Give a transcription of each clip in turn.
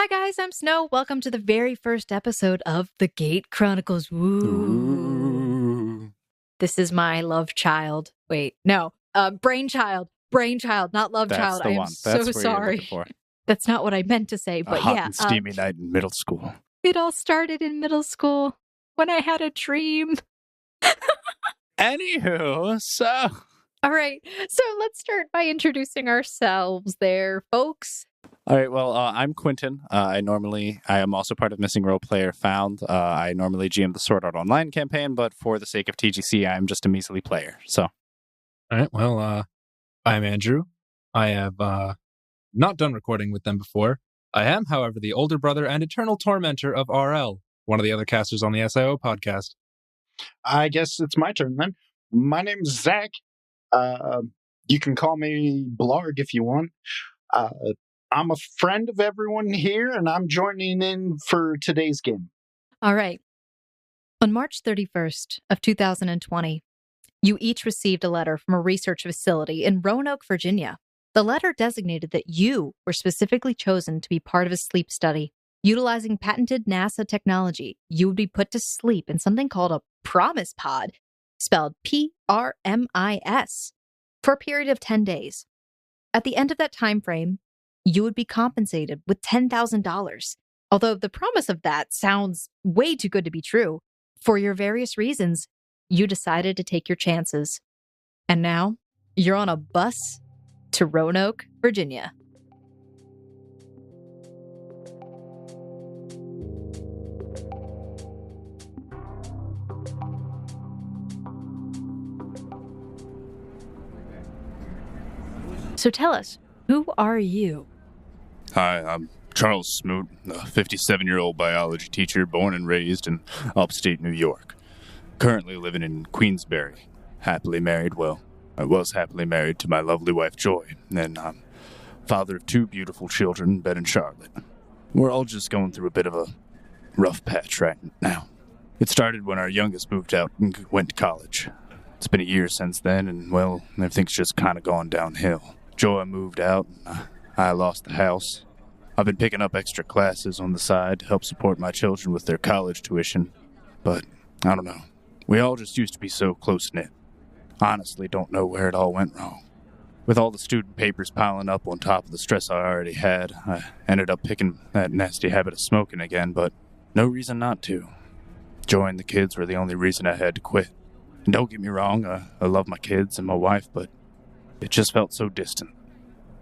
Hi guys, I'm Snow. Welcome to the very first episode of the Gate Chronicles. Ooh. This is my love child. Wait, no, brainchild, not love child. I am so sorry. That's not what I meant to say, but a hot and steamy night in middle school. It all started in middle school when I had a dream. Anywho, so... All right, so let's start by introducing ourselves there, folks. All right, well, I'm Quentin. I am also part of Missing Role Player Found. I normally GM the Sword Art Online campaign, but for the sake of TGC, I'm just a measly player, so. All right, well, I'm Andrew. I have not done recording with them before. I am, however, the older brother and eternal tormentor of RL, one of the other casters on the SIO podcast. I guess it's my turn then. My name's Zach. You can call me Blarg if you want. I'm a friend of everyone here, and I'm joining in for today's game. All right. On March 31st of 2020, you each received a letter from a research facility in Roanoke, Virginia. The letter designated that you were specifically chosen to be part of a sleep study. Utilizing patented NASA technology, you would be put to sleep in something called a promise pod, spelled PRMIS, for a period of 10 days. At the end of that time frame, you would be compensated with $10,000. Although the promise of that sounds way too good to be true, for your various reasons, you decided to take your chances. And now, you're on a bus to Roanoke, Virginia. So tell us, who are you? Hi, I'm Charles Smoot, a 57-year-old biology teacher born and raised in upstate New York. Currently living in Queensbury. Happily married, well, I was happily married to my lovely wife Joy, and I'm father of 2 beautiful children, Ben and Charlotte. We're all just going through a bit of a rough patch right now. It started when our youngest moved out and went to college. It's been a year since then, and, well, everything's just kind of gone downhill. Joy moved out, and I lost the house. I've been picking up extra classes on the side to help support my children with their college tuition, but I don't know. We all just used to be so close-knit. Honestly, don't know where it all went wrong. With all the student papers piling up on top of the stress I already had, I ended up picking that nasty habit of smoking again, but no reason not to. Joy and the kids were the only reason I had to quit. And don't get me wrong, I love my kids and my wife, but it just felt so distant.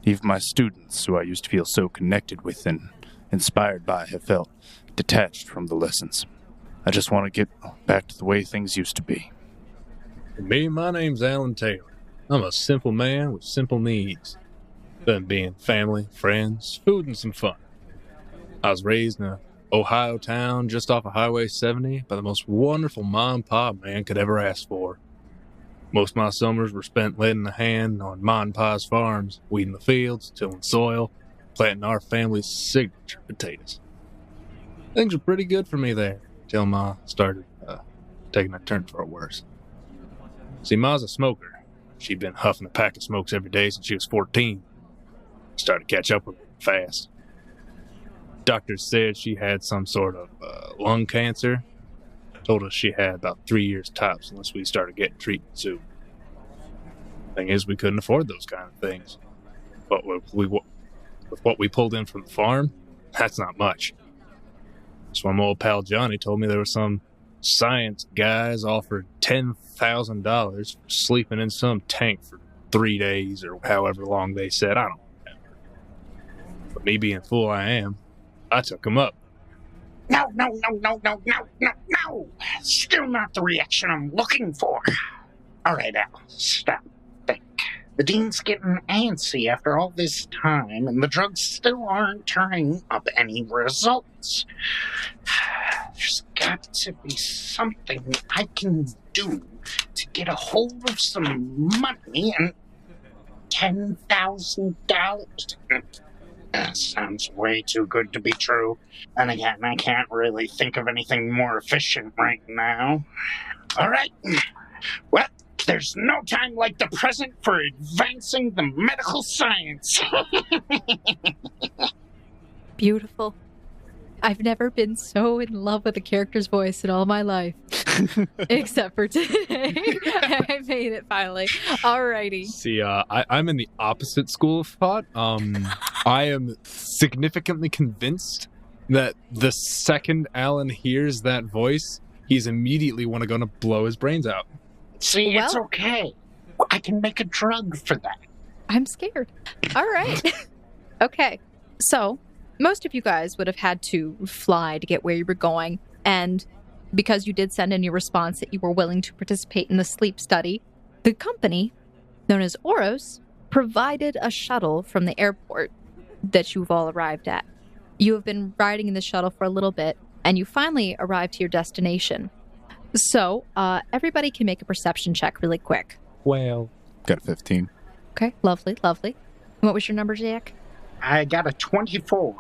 Even my students, who I used to feel so connected with and inspired by, have felt detached from the lessons. I just want to get back to the way things used to be. Me, my name's Alan Taylor. I'm a simple man with simple needs. Them being family, friends, food, and some fun. I was raised in a Ohio town just off of Highway 70 by the most wonderful mom and pop man could ever ask for. Most of my summers were spent lending a hand on Ma and Pa's farms, weeding the fields, tilling soil, planting our family's signature potatoes. Things were pretty good for me there, till Ma started taking a turn for the worse. See, Ma's a smoker. She'd been huffing a pack of smokes every day since she was 14. Started to catch up with her fast. Doctors said she had some sort of lung cancer. Told us she had about 3 years tops unless we started getting treatment soon. Thing is, we couldn't afford those kind of things. But with what we pulled in from the farm, that's not much. So my old pal Johnny told me there were some science guys offered $10,000 for sleeping in some tank for 3 days or however long they said. I don't remember. But me being fool I am, I took him up. No. Still not the reaction I'm looking for. All right, Al, stop. Think. The dean's getting antsy after all this time, and the drugs still aren't turning up any results. There's got to be something I can do to get a hold of some money and $10,000. That sounds way too good to be true. And again, I can't really think of anything more efficient right now. All right. Well, there's no time like the present for advancing the medical science. Beautiful. I've never been so in love with a character's voice in all my life. Except for today. I made it finally. Alrighty. See, I'm in the opposite school of thought. I am significantly convinced that the second Alan hears that voice, he's immediately going to blow his brains out. See, it's Well- okay. I can make a drug for that. I'm scared. All right. Okay. So, most of you guys would have had to fly to get where you were going. And because you did send in your response that you were willing to participate in the sleep study, the company, known as Oros, provided a shuttle from the airport that you've all arrived at. You have been riding in the shuttle for a little bit, and you finally arrived to your destination. So, everybody can make a perception check really quick. Well, Got a 15. Okay, lovely, lovely. What was your number, Jack? I got a 24.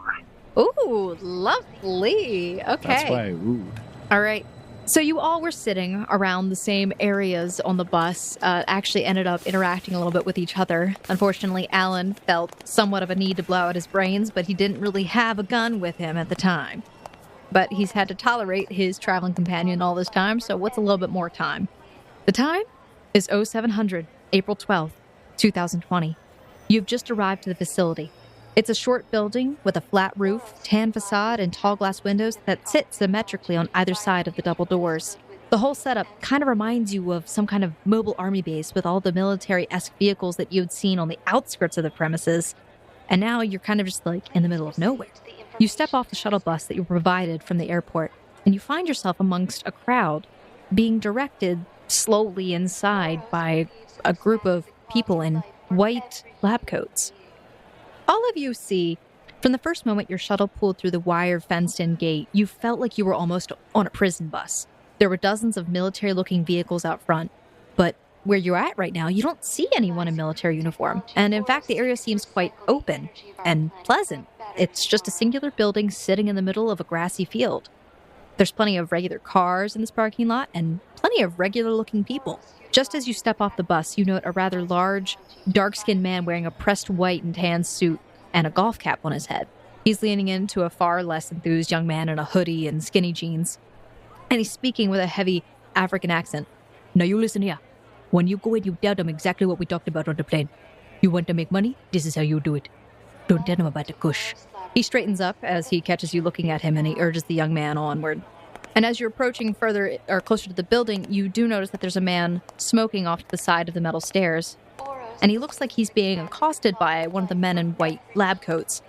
Ooh, lovely. Okay. That's why I wooed. All right. So you all were sitting around the same areas on the bus, actually ended up interacting a little bit with each other. Unfortunately, Alan felt somewhat of a need to blow out his brains, but he didn't really have a gun with him at the time. But he's had to tolerate his traveling companion all this time, so what's a little bit more time? The time is 0700, April 12th, 2020. You've just arrived to the facility. It's a short building with a flat roof, tan facade, and tall glass windows that sit symmetrically on either side of the double doors. The whole setup kind of reminds you of some kind of mobile army base with all the military-esque vehicles that you'd seen on the outskirts of the premises. And now you're kind of just like in the middle of nowhere. You step off the shuttle bus that you were provided from the airport, and you find yourself amongst a crowd being directed slowly inside by a group of people in white lab coats. All of you see, from the first moment your shuttle pulled through the wire fenced-in gate, you felt like you were almost on a prison bus. There were dozens of military-looking vehicles out front, but where you're at right now, you don't see anyone in military uniform. And in fact, the area seems quite open and pleasant. It's just a singular building sitting in the middle of a grassy field. There's plenty of regular cars in this parking lot and plenty of regular-looking people. Just as you step off the bus, you note a rather large, dark-skinned man wearing a pressed white and tan suit and a golf cap on his head. He's leaning into a far less enthused young man in a hoodie and skinny jeans. And he's speaking with a heavy African accent. Now you listen here. When you go in, you tell them exactly what we talked about on the plane. You want to make money? This is how you do it. Don't tell them about the kush. He straightens up as he catches you looking at him, and he urges the young man onward. And as you're approaching further or closer to the building, you do notice that there's a man smoking off to the side of the metal stairs. And he looks like he's being accosted by one of the men in white lab coats.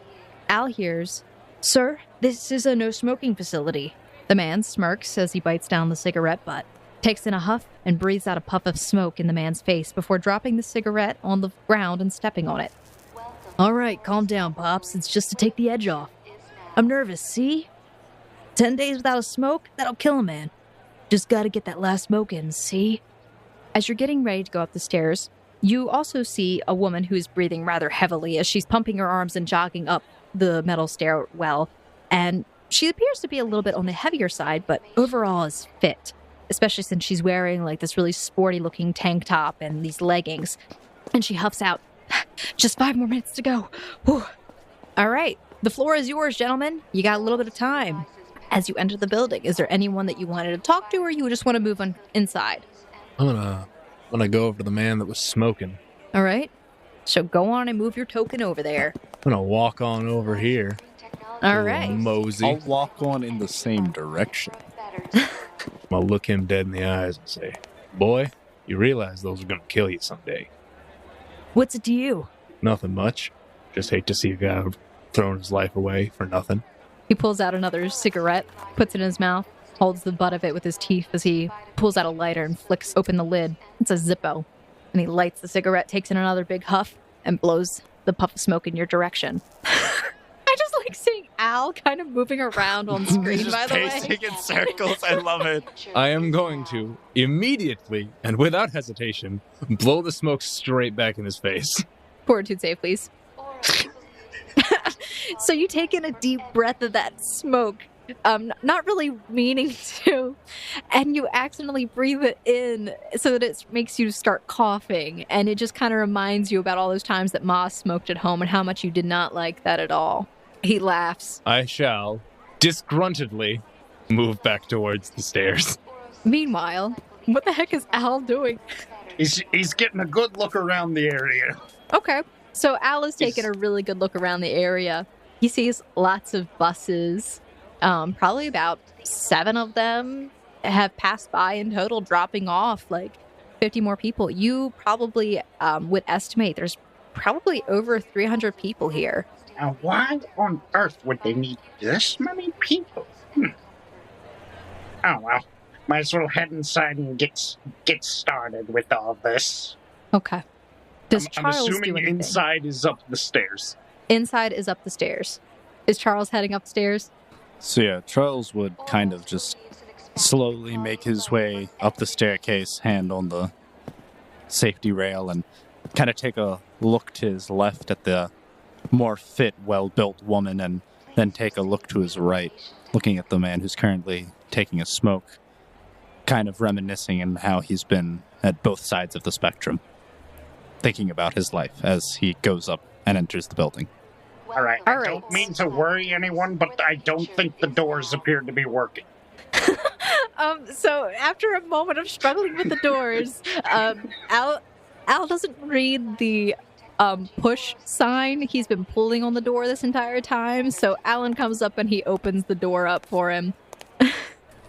Al hears, "Sir, this is a no-smoking facility." The man smirks as he bites down the cigarette butt, takes in a huff, and breathes out a puff of smoke in the man's face before dropping the cigarette on the ground and stepping on it. "All right, calm down, Pops. It's just to take the edge off. I'm nervous, see? 10 days without a smoke, that'll kill a man. Just gotta get that last smoke in, see?" As you're getting ready to go up the stairs, you also see a woman who's breathing rather heavily as she's pumping her arms and jogging up the metal stairwell. And she appears to be a little bit on the heavier side, but overall is fit, especially since she's wearing like this really sporty-looking tank top and these leggings. And she huffs out, "Just 5 more minutes to go. Whew. All right, the floor is yours, gentlemen. You got a little bit of time." As you enter the building, is there anyone that you wanted to talk to, or you just want to move on inside? I'm gonna go over to the man that was smoking. All right. So go on and move your token over there. I'm gonna walk on over here. All Little right. Mosey. I'll walk on in the same direction. I'm gonna look him dead in the eyes and say, "Boy, you realize those are gonna kill you someday." What's it to you? Nothing much. Just hate to see a guy throwing his life away for nothing. He pulls out another cigarette, puts it in his mouth, holds the butt of it with his teeth as he pulls out a lighter and flicks open the lid. It's a Zippo. And he lights the cigarette, takes in another big huff, and blows the puff of smoke in your direction. I just like seeing Al kind of moving around on screen, by the way. Pacing in circles. I love it. I am going to immediately and without hesitation blow the smoke straight back in his face. Fortitude save, please. So you take in a deep breath of that smoke, not really meaning to, and you accidentally breathe it in so that it makes you start coughing, and it just kind of reminds you about all those times that Ma smoked at home and how much you did not like that at all. He laughs. I shall disgruntledly move back towards the stairs. Meanwhile, what the heck is Al doing? He's getting a good look around the area. Okay. So Al is taking a really good look around the area. He sees lots of buses. Probably about 7 of them have passed by in total, dropping off like 50 more people. You probably would estimate there's probably over 300 people here. Now, why on earth would they need this many people? Oh, well. Might as well head inside and get started with all this. Okay. Does I'm Charles assuming do anything? inside is up the stairs. Inside is up the stairs. Is Charles heading upstairs? So yeah, Charles would kind of just slowly make his way up the staircase, hand on the safety rail, and kind of take a look to his left at the more fit, well-built woman, and then take a look to his right, looking at the man who's currently taking a smoke, kind of reminiscing on how he's been at both sides of the spectrum, thinking about his life as he goes up and enters the building. All right. I don't mean to worry anyone, but I don't think the doors appear to be working. So after a moment of struggling with the doors, Al doesn't read the push sign. He's been pulling on the door this entire time. So Alan comes up and he opens the door up for him.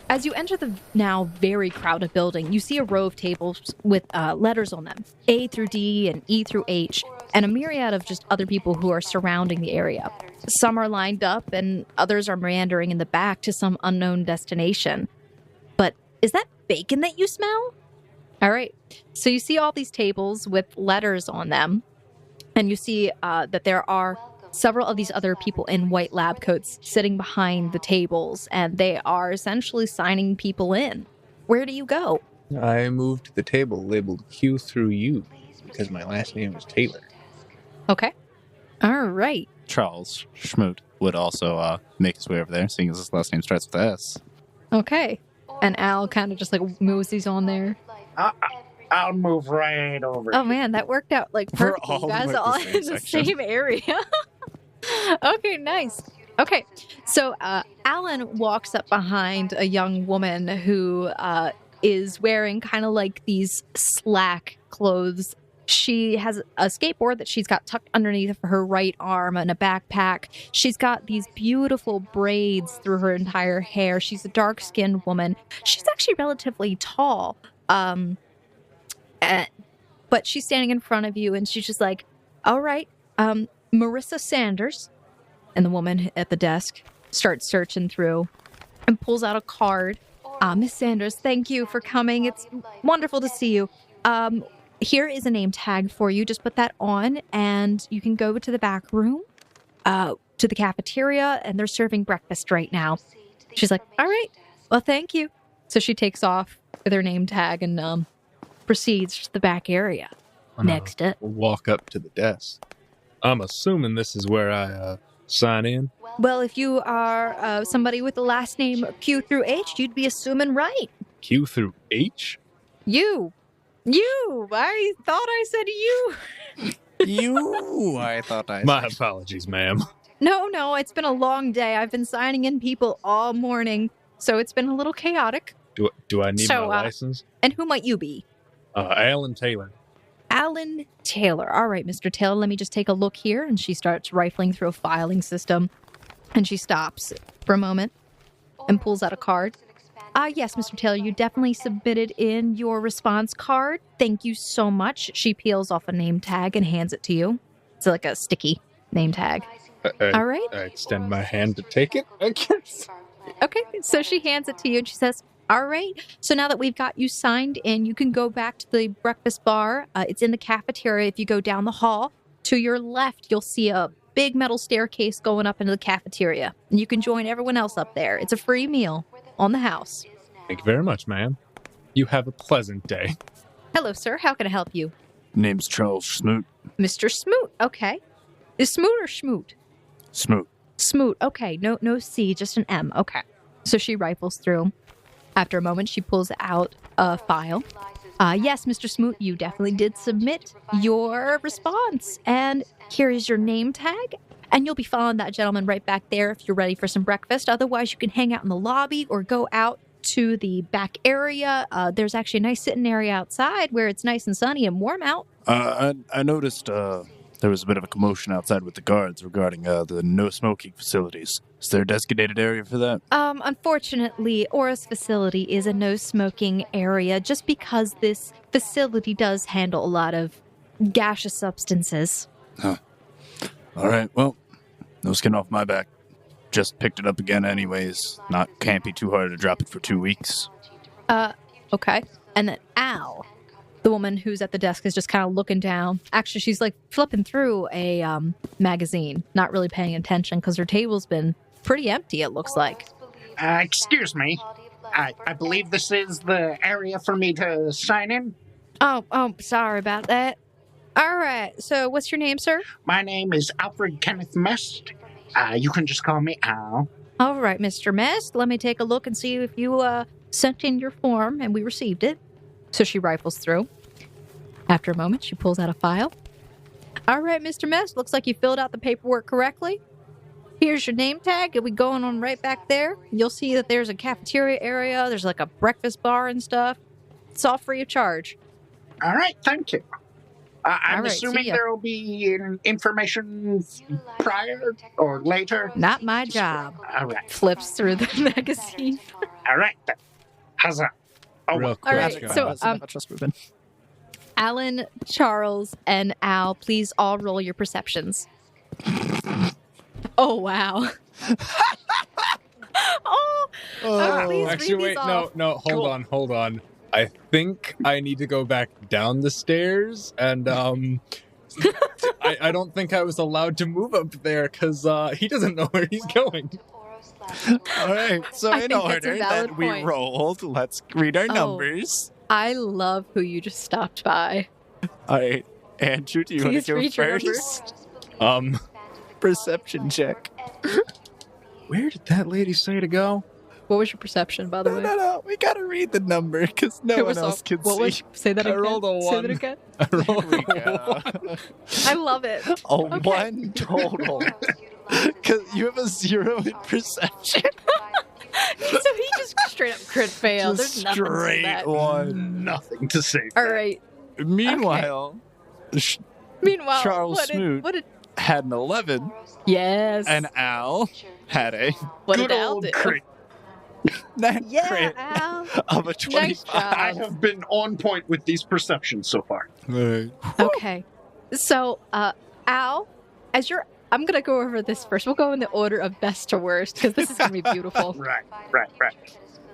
As you enter the now very crowded building, you see a row of tables with letters on them, A through D and E through H, and a myriad of just other people who are surrounding the area. Some are lined up and others are meandering in the back to some unknown destination. But is that bacon that you smell? All right. So you see all these tables with letters on them, and you see that there are several of these other people in white lab coats sitting behind the tables, and they are essentially signing people in. Where do you go? I moved to the table labeled Q through U because my last name is Taylor. Okay. All right. Charles Schmoot would also make his way over there, seeing as his last name starts with S. Okay. And Al kind of just like moves these on there. I'll move right over. Oh man, that worked out like perfect. We're all You guys in, like, are all the in same the section. same area. Okay, nice. Okay, so Alan walks up behind a young woman who is wearing kind of like these slack clothes. She has a skateboard that she's got tucked underneath her right arm and a backpack. She's got these beautiful braids through her entire hair. She's a dark-skinned woman. She's actually relatively tall. But she's standing in front of you and she's just like, all right, Marissa Sanders. And the woman at the desk starts searching through and pulls out a card. Miss Sanders, thank you for coming. It's wonderful to see you. Here is a name tag for you. Just put that on and you can go to the back room, to the cafeteria, and they're serving breakfast right now. She's like, all right, well, thank you. So she takes off with her name tag and proceeds to the back area. Next up. Walk up to the desk. I'm assuming this is where I sign in. Well, if you are somebody with the last name Q through H, you'd be assuming right. Q through H? You. I thought I said you. I thought I My apologies, ma'am. No, it's been a long day. I've been signing in people all morning, so it's been a little chaotic. Do I need my license? And who might you be? Alan Taylor. Alan Taylor. All right, Mr. Taylor, let me just take a look here. And she starts rifling through a filing system. And she stops for a moment and pulls out a card. Yes, Mr. Taylor, you definitely submitted in your response card. Thank you so much. She peels off a name tag and hands it to you. It's like a sticky name tag. All right. I extend my hand to take it, I guess. Okay, so she hands it to you and she says, all right, so now that we've got you signed in, you can go back to the breakfast bar. It's in the cafeteria. If you go down the hall, to your left, you'll see a big metal staircase going up into the cafeteria. And you can join everyone else up there. It's a free meal on the house. Thank you very much, ma'am. You have a pleasant day. Hello, sir. How can I help you? Name's Charles Smoot. Mr. Smoot. Okay. Is Smoot or Schmoot? Smoot. Smoot. Okay. No C, just an M. Okay. So she rifles through. After a moment, she pulls out a file. Yes, Mr. Smoot, you definitely did submit your response. And here is your name tag. And you'll be following that gentleman right back there if you're ready for some breakfast. Otherwise, you can hang out in the lobby or go out to the back area. There's actually a nice sitting area outside where it's nice and sunny and warm out. I noticed there was a bit of a commotion outside with the guards regarding the no smoking facilities. Is there a designated area for that? Unfortunately, Aura's facility is a no smoking area just because this facility does handle a lot of gaseous substances. Huh. All right, well, no skin off my back. Just picked it up again anyways. Can't be too hard to drop it for 2 weeks. Okay. And then Al, the woman who's at the desk, is just kind of looking down. Actually, she's like flipping through a magazine, not really paying attention because her table's been pretty empty, it looks like. Excuse me. I believe this is the area for me to sign in. Oh, sorry about that. All right, so what's your name, sir? My name is Alfred Kenneth Mest. You can just call me Al. All right, Mr. Mest, let me take a look and see if you sent in your form and we received it. So she rifles through. After a moment, she pulls out a file. All right, Mr. Mest, looks like you filled out the paperwork correctly. Here's your name tag. You'll be going on right back there. You'll see that there's a cafeteria area. There's like a breakfast bar and stuff. It's all free of charge. All right, thank you. I'm All right, assuming see ya. there will be information prior or later. Not my job. All right. Flips through the magazine. All right. Then. How's that? Oh, Real All quick. right, so Alan, Charles, and Al, please all roll your perceptions. Oh, wow. Please Actually, read these wait, off. no, hold on. I think I need to go back down the stairs, and I don't think I was allowed to move up there because he doesn't know where he's going. All right, so I in think that's a order valid that we point. rolled, let's read our numbers. I love who you just stopped by. All right, Andrew, do you want Please to go read your first? Perception check. Where did that lady say to go? What was your perception, by the way? No, we gotta read the number because no one else can What see. was? Say that I again. rolled a Say that 1. again. I rolled Here we go. I love it. A Okay. 1 total. Because you have a 0 in perception. So he just straight up crit failed. Just There's nothing to straight that. 1. nothing to say. All right. Meanwhile, Meanwhile, Charles what Smoot did had an 11, yes. and Al had a what Good did Al old do? crit. net Yeah, crit Al. of a 25. Nice job. I have been on point with these perceptions so far. Okay. So, Al, I'm going to go over this first. We'll go in the order of best to worst because this is going to be beautiful. Right.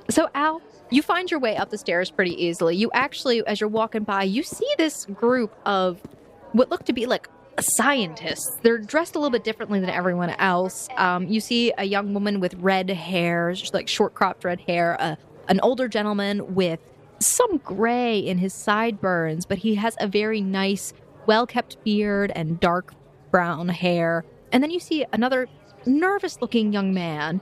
So, Al, you find your way up the stairs pretty easily. You actually, as you're walking by, you see this group of what look to be like scientists. They're dressed a little bit differently than everyone else. You see a young woman with red hair, just like short cropped red hair, an older gentleman with some gray in his sideburns, but he has a very nice, well-kept beard and dark brown hair. And then you see another nervous-looking young man.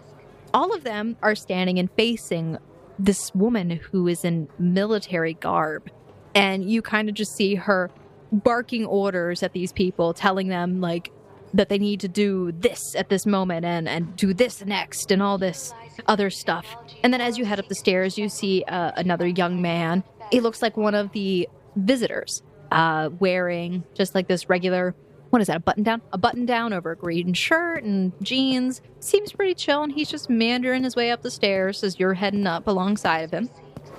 All of them are standing and facing this woman who is in military garb. And you kind of just see her barking orders at these people, telling them like that they need to do this at this moment and do this next and all this other stuff. And then as you head up the stairs, you see another young man. He looks like one of the visitors, wearing just like this regular, what is that, a button down? A button down over a green shirt and jeans. Seems pretty chill, and he's just meandering his way up the stairs as you're heading up alongside of him.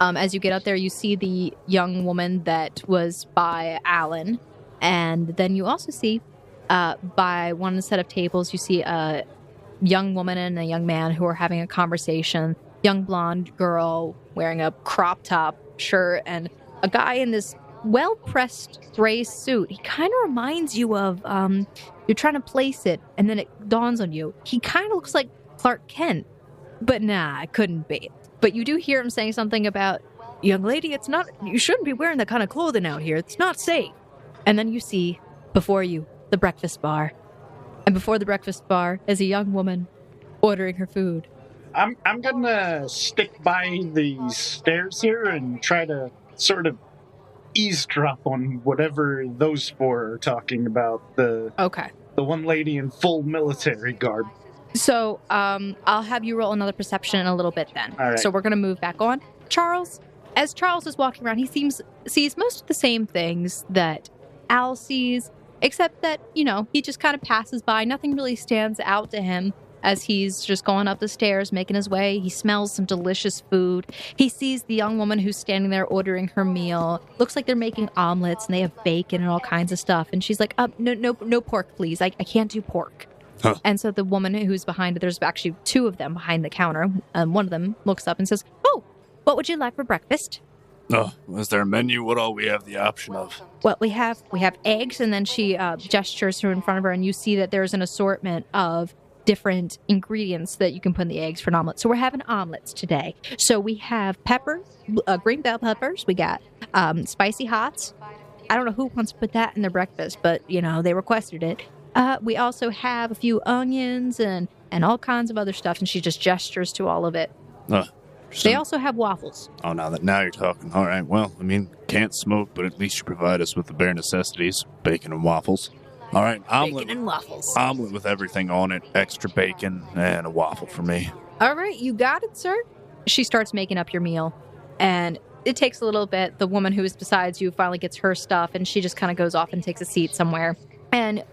As you get up there, you see the young woman that was by Alan. And then you also see, by one set of tables, you see a young woman and a young man who are having a conversation. Young blonde girl wearing a crop top shirt, and a guy in this well-pressed gray suit. He kind of reminds you of, you're trying to place it, and then it dawns on you. He kind of looks like Clark Kent. But nah, it couldn't be. But you do hear him saying something about, young lady, you shouldn't be wearing that kind of clothing out here. It's not safe. And then you see, before you, the breakfast bar. And before the breakfast bar is a young woman ordering her food. I'm gonna stick by the stairs here and try to sort of eavesdrop on whatever those four are talking about. Okay. The one lady in full military garb. So, I'll have you roll another perception in a little bit then. All right. So we're going to move back on. Charles, as Charles is walking around, he sees most of the same things that Al sees, except that, he just kind of passes by. Nothing really stands out to him as he's just going up the stairs, making his way. He smells some delicious food. He sees the young woman who's standing there ordering her meal. Looks like they're making omelets, and they have bacon and all kinds of stuff. And she's like, no pork, please. I can't do pork. Huh. And so the woman who's behind it, there's actually two of them behind the counter. One of them looks up and says, "Oh, what would you like for breakfast?" Oh, is there a menu? What all we have the option of? Well, we have eggs, and then she gestures her in front of her, and you see that there's an assortment of different ingredients that you can put in the eggs for an omelet. So we're having omelets today. So we have peppers, green bell peppers. We got spicy hots. I don't know who wants to put that in their breakfast, but, they requested it. We also have a few onions and all kinds of other stuff, and she just gestures to all of it. They also have waffles. Oh, now you're talking. All right, well, can't smoke, but at least you provide us with the bare necessities, bacon and waffles. All right, omelet. Bacon and waffles. Omelet with everything on it, extra bacon, and a waffle for me. All right, you got it, sir. She starts making up your meal, and it takes a little bit. The woman who is beside you finally gets her stuff, and she just kind of goes off and takes a seat somewhere. And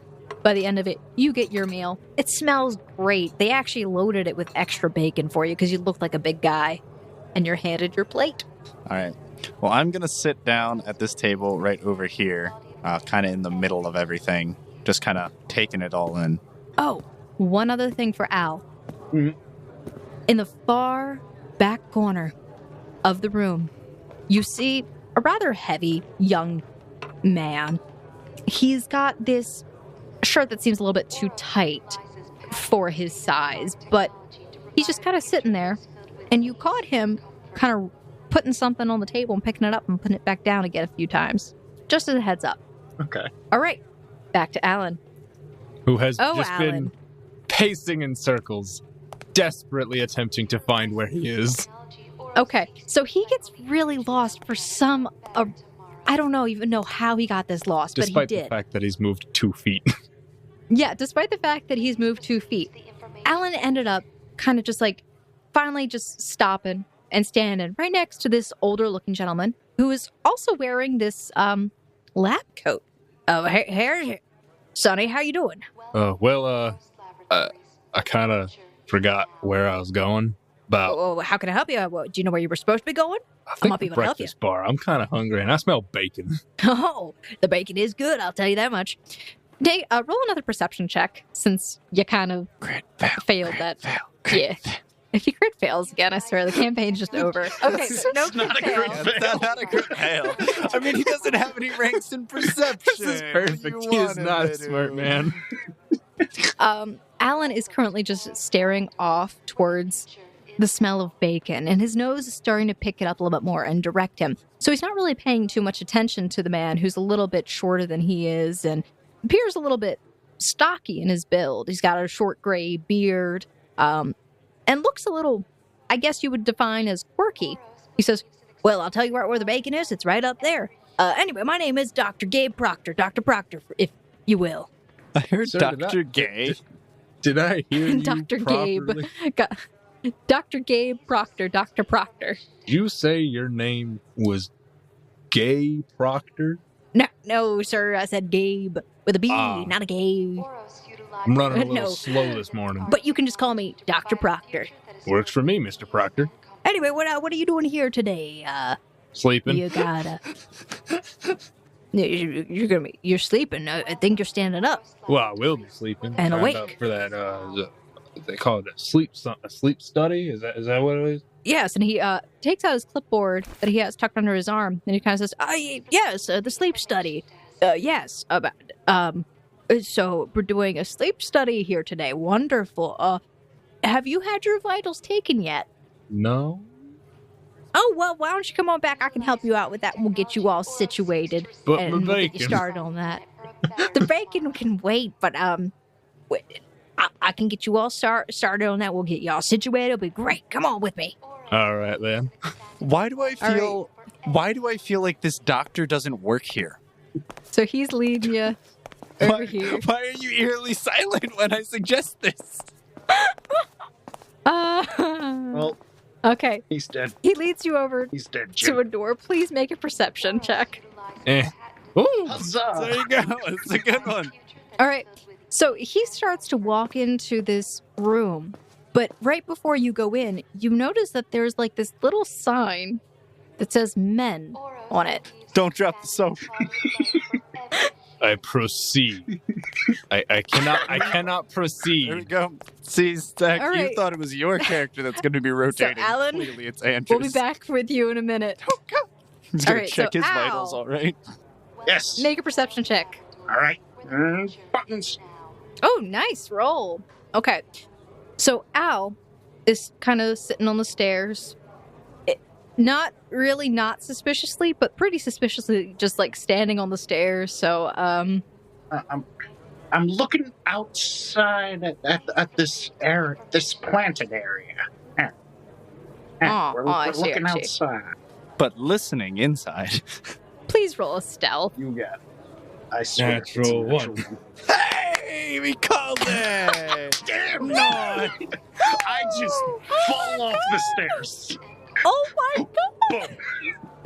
by the end of it, you get your meal. It smells great. They actually loaded it with extra bacon for you because you look like a big guy, and you're handed your plate. All right. Well, I'm going to sit down at this table right over here, kind of in the middle of everything, just kind of taking it all in. Oh, one other thing for Al. Mm-hmm. In the far back corner of the room, you see a rather heavy young man. He's got this shirt that seems a little bit too tight for his size, but he's just kind of sitting there, and you caught him kind of putting something on the table and picking it up and putting it back down again a few times, just as a heads up. Okay. All right, back to Alan. Who has just Alan. been pacing in circles, desperately attempting to find where he is. Okay, so he gets really lost for some... I don't even know how he got this lost, but he Despite did. the fact that he's moved 2 feet. Yeah, despite the fact that he's moved 2 feet. Alan ended up kind of just finally just stopping and standing right next to this older-looking gentleman who is also wearing this lab coat. Oh, hey, Sonny, how you doing? I kind of forgot where I was going. Oh, how can I help you? Do you know where you were supposed to be going? I think might be the able to help you. breakfast bar. I'm kind of hungry, and I smell bacon. Oh, the bacon is good, I'll tell you that much. Nate, roll another perception check, since you kind of failed that. Yeah. If you crit fails again, I swear, the campaign's just over. Okay, so no crit fail. That's not a crit fail. He doesn't have any ranks in perception. This is perfect. He is not a smart man. Alan is currently just staring off towards the smell of bacon, and his nose is starting to pick it up a little bit more and direct him. So he's not really paying too much attention to the man who's a little bit shorter than he is and appears a little bit stocky in his build. He's got a short gray beard, and looks a little, I guess you would define as quirky. He says, "Well, I'll tell you where the bacon is. It's right up there. Anyway, my name is Dr. Gabe Proctor. Dr. Proctor, if you will." I heard Sir, Dr. Gay. Did I hear you Dr. Gabe. properly? Dr. Gabe Proctor, Dr. Proctor. Did you say your name was Gay Proctor? No, sir, I said Gabe with a B, not a Gabe. I'm running a little No. slow this morning. But you can just call me Dr. Proctor. Works for me, Mr. Proctor. Anyway, what are you doing here today? Sleeping. You gotta... You're sleeping. I think you're standing up. Well, I will be sleeping. And Signed awake. up for that, they call it a sleep study? Is that what it is? Yes, and he takes out his clipboard that he has tucked under his arm, and he kind of says, yes, the sleep study. Yes, so we're doing a sleep study here today. Wonderful. Have you had your vitals taken yet? No. Oh, well, why don't you come on back? I can help you out with that, and we'll get you all situated. But and my we'll get you bacon. started on that. The bacon can wait, but I can get you all started on that. We'll get you all situated. It'll be great. Come on with me. All right, then. Why do I feel like this doctor doesn't work here? So he's leading you over here. Why are you eerily silent when I suggest this? Well, Okay. he's dead. He leads you over He's dead, to Jim. a door. Please make a perception check. Ooh. Huzzah! There you go. It's a good one. All right. So he starts to walk into this room, but right before you go in, you notice that there's like this little sign that says men on it. Don't drop the soap. I proceed. I cannot proceed. There we go. See, Zach, All right. you thought it was your character that's going to be rotating. Alan, Clearly, it's Andrew's. We'll be back with you in a minute. He's All going right, to check so his Al. vitals, all right? Yes. Make a perception check. All right. Buttons. Oh, nice roll. Okay. So Al is kind of sitting on the stairs. Not suspiciously, but pretty suspiciously, just like standing on the stairs. So, I'm looking outside at this area, this planted area. We're I see, looking I see. outside. But listening inside. please roll a stealth. You got it. I swear. Natural it's a one. Hey, we called it! Damn No. God! I just fall off the stairs. Oh my Boom.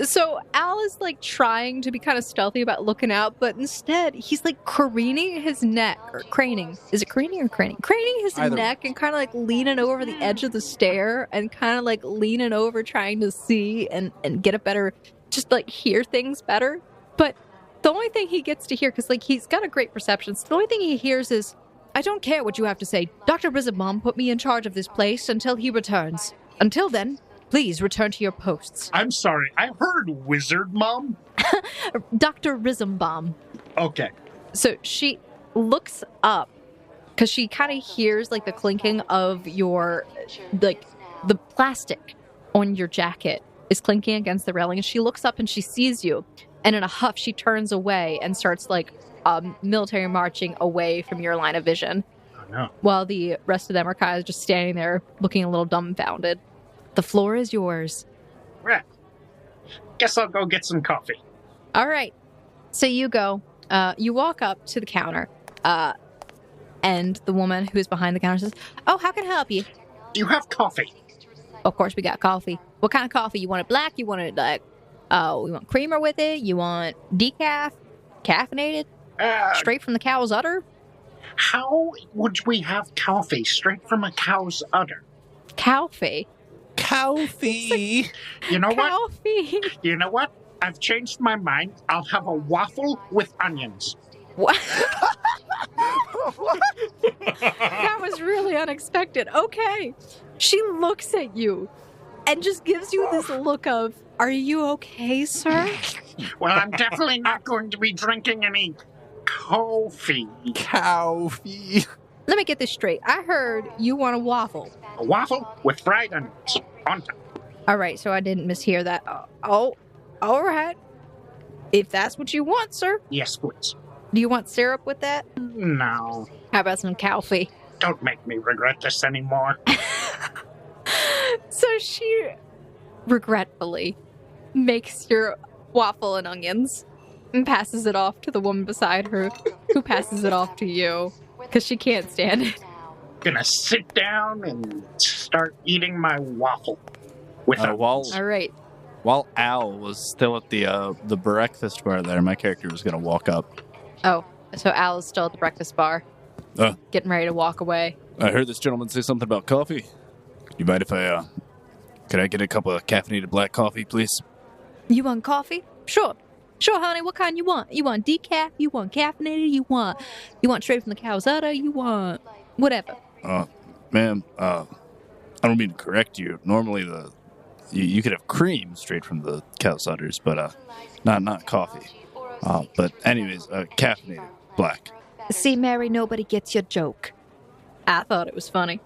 So Al is like trying to be kind of stealthy about looking out, but instead he's like careening his neck, or craning. Is it craning or craning? Craning his Either neck and kind of like leaning over the edge of the stair and kind of like leaning over trying to see and get a better, just like hear things better. But the only thing he gets to hear, because like he's got a great perception, so the only thing he hears is, I don't care what you have to say. Dr. Rizabom put me in charge of this place until he returns. Until then, please return to your posts. I'm sorry. I heard wizard, Mom. Dr. Rizambom. Okay. So she looks up because she kind of hears like the clinking of your, like the plastic on your jacket is clinking against the railing. And she looks up and she sees you. And in a huff, she turns away and starts like military marching away from your line of vision. Oh, no. While the rest of them are kind of just standing there looking a little dumbfounded. The floor is yours. Right. Guess I'll go get some coffee. All right. So you go. You walk up to the counter. And the woman who is behind the counter says, oh, how can I help you? You have coffee. Of course, we got coffee. What kind of coffee? You want it black? You want it like, you want creamer with it? You want decaf? Caffeinated? Straight from the cow's udder? How would we have coffee straight from a cow's udder? Coffee? Coffee. You know what? Coffee? You know what? I've changed my mind. I'll have a waffle with onions. What? That was really unexpected. Okay. She looks at you and just gives you this look of, are you okay, sir? Well, I'm definitely not going to be drinking any coffee. Coffee. Let me get this straight. I heard you want a waffle. A waffle with fried onions on top. All right, so I didn't mishear that. Oh, all right. If that's what you want, sir. Yes, please. Do you want syrup with that? No. How about some coffee? Don't make me regret this anymore. So she regretfully makes your waffle and onions and passes it off to the woman beside her, who passes it off to you because she can't stand it. Gonna sit down and start eating my waffle with While All right. Al was still at the breakfast bar there, my character was going to walk up. Oh, so Al is still at the breakfast bar, getting ready to walk away. I heard this gentleman say something about coffee. You mind if could I get a cup of caffeinated black coffee, please? You want coffee? Sure. Sure, honey. What kind you want? You want decaf? You want caffeinated? You want straight from the cow's udder? You want whatever? Ma'am, I don't mean to correct you. Normally you could have cream straight from the cow's udders, but not coffee. But anyways, caffeinated black. See, Mary, nobody gets your joke. I thought it was funny.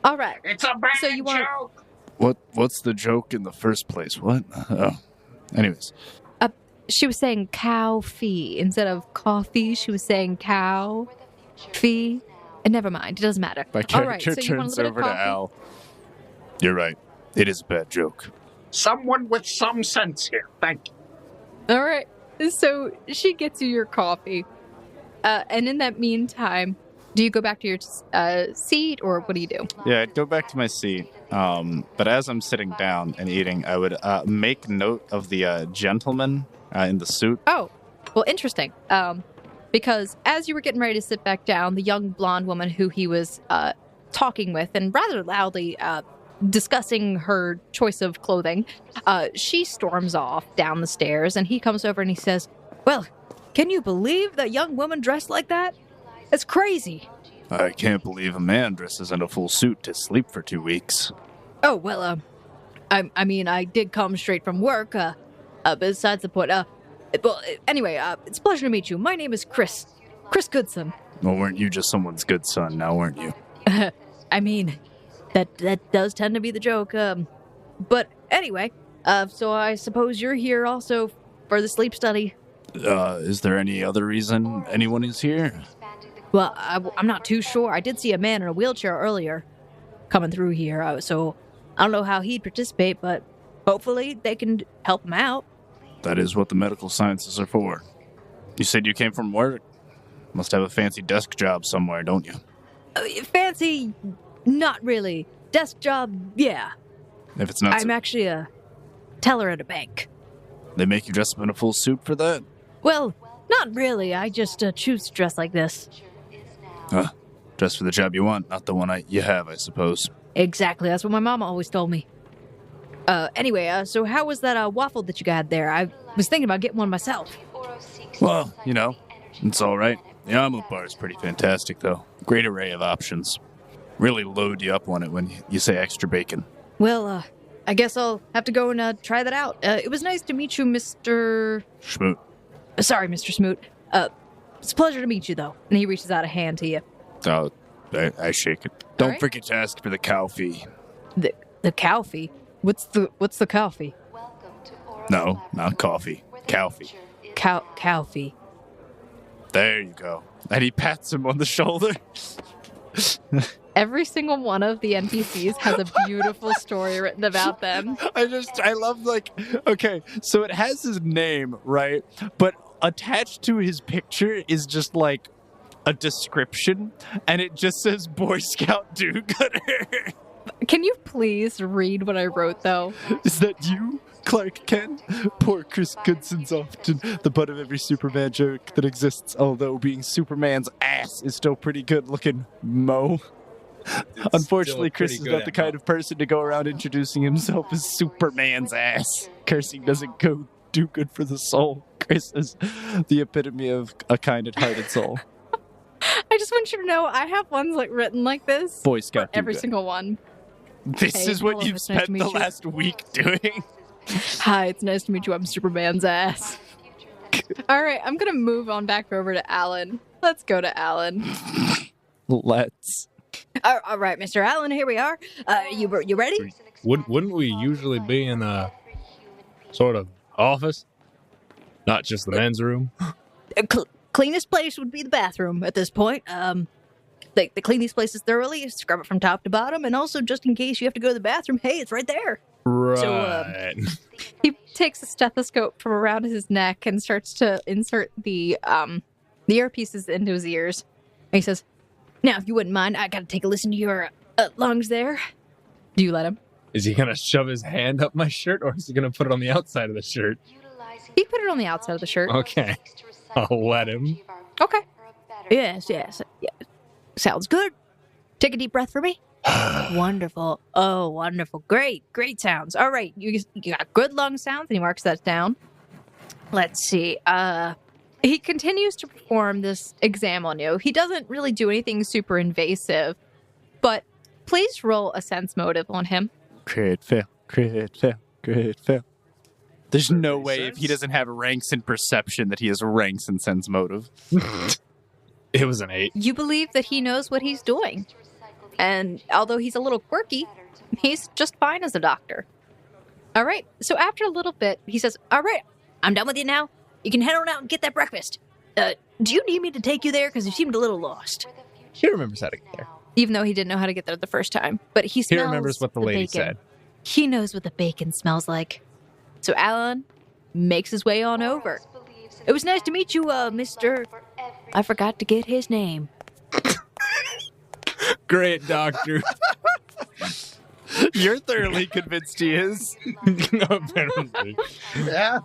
All right. It's a bad So you want- joke. What's the joke in the first place? What? Anyways. She was saying cow fee instead of coffee. She was saying cow fee. And never mind. It doesn't matter. My All right. character So you want a turns little bit over of to coffee? Al. You're right. It is a bad joke. Someone with some sense here. Thank you. All right. So she gets you your coffee. And in that meantime, do you go back to your seat, or what do you do? Yeah, I'd go back to my seat. But as I'm sitting down and eating, I would make note of the gentleman in the suit. Oh, well, interesting. Because as you were getting ready to sit back down, the young blonde woman who he was talking with and rather loudly discussing her choice of clothing, she storms off down the stairs, and he comes over and he says, "Well, can you believe that young woman dressed like that? It's crazy." I can't believe a man dresses in a full suit to sleep for 2 weeks. Oh, well, I mean, I did come straight from work, besides the point, well, anyway, it's a pleasure to meet you. My name is Chris Goodson. Well, weren't you just someone's good son now, weren't you? I mean, that does tend to be the joke, but anyway, so I suppose you're here also for the sleep study. Is there any other reason anyone is here? Well, I'm not too sure. I did see a man in a wheelchair earlier coming through here, so I don't know how he'd participate, but hopefully they can help him out. That is what the medical sciences are for. You said you came from work? Must have a fancy desk job somewhere, don't you? Fancy? Not really. Desk job, yeah. If it's not I'm actually a teller at a bank. They make you dress up in a full suit for that? Well, not really. I just choose to dress like this. Dress for the job you want, not the one you have, I suppose. Exactly. That's what my mama always told me. Anyway, so how was that waffle that you got there? I was thinking about getting one myself. Well, you know, it's all right. The omelet bar is pretty fantastic, though. Great array of options. Really load you up on it when you say extra bacon. Well, I guess I'll have to go and try that out. It was nice to meet you, Mr. Schmoot. Sorry, Mr. Smoot. It's a pleasure to meet you, though. And he reaches out a hand to you. Oh, I shake it. Don't right. forget to ask for the cow fee. The cow fee? What's the cow fee? No, not coffee. Cow fee. Cow fee. There you go. And he pats him on the shoulder. Every single one of the NPCs has a beautiful story written about them. I love, okay, so it has his name, right? But attached to his picture is just like a description, and it just says Boy Scout do-gooder. Can you please read what I wrote, though? Is that you, Clark Kent? Poor Chris Goodson's often the butt of every Superman joke that exists, although being Superman's ass is still pretty good looking, Mo. Unfortunately, Chris is not the kind of person to go around introducing himself as Superman's ass. Cursing doesn't do good for the soul. Chris is the epitome of a kind and hearted soul. I just want you to know I have ones written like this. Boy Scout every single one. This is what you've spent the last week doing? Hi, it's nice to meet you. I'm Superman's ass. All right, I'm going to move on back over to Alan. Let's go to Alan. Let's. All right, Mr. Allen, here we are. You ready? Wouldn't we usually be in a sort of office? Not just the men's room? Cleanest place would be the bathroom at this point. They clean these places thoroughly, scrub it from top to bottom, and also just in case you have to go to the bathroom, hey, it's right there. Right. So, he takes a stethoscope from around his neck and starts to insert the earpieces into his ears. And he says, "Now, if you wouldn't mind, I gotta take a listen to your lungs there." Do you let him? Is he gonna shove his hand up my shirt, or is he gonna put it on the outside of the shirt? He put it on the outside of the shirt. Okay. I'll let him. Okay. Yes. Yeah. Sounds good. Take a deep breath for me. Wonderful. Oh, wonderful. Great sounds. All right, you got good lung sounds, and he marks that down. Let's see. He continues to perform this exam on you. He doesn't really do anything super invasive, but please roll a sense motive on him. Crit fail. There's no way if he doesn't have ranks in perception that he has ranks in sense motive. It was an 8. You believe that he knows what he's doing. And although he's a little quirky, he's just fine as a doctor. All right, so after a little bit, he says, "All right, I'm done with you now. You can head on out and get that breakfast. Do you need me to take you there? Because you seemed a little lost." He remembers how to get there. Even though he didn't know how to get there the first time. But he smells remembers what the lady bacon. said. He knows what the bacon smells like. So Alan makes his way on over. "It was nice to meet you, Mr. I forgot to get his name. Great, Doctor. You're thoroughly convinced he is. Apparently. Yeah.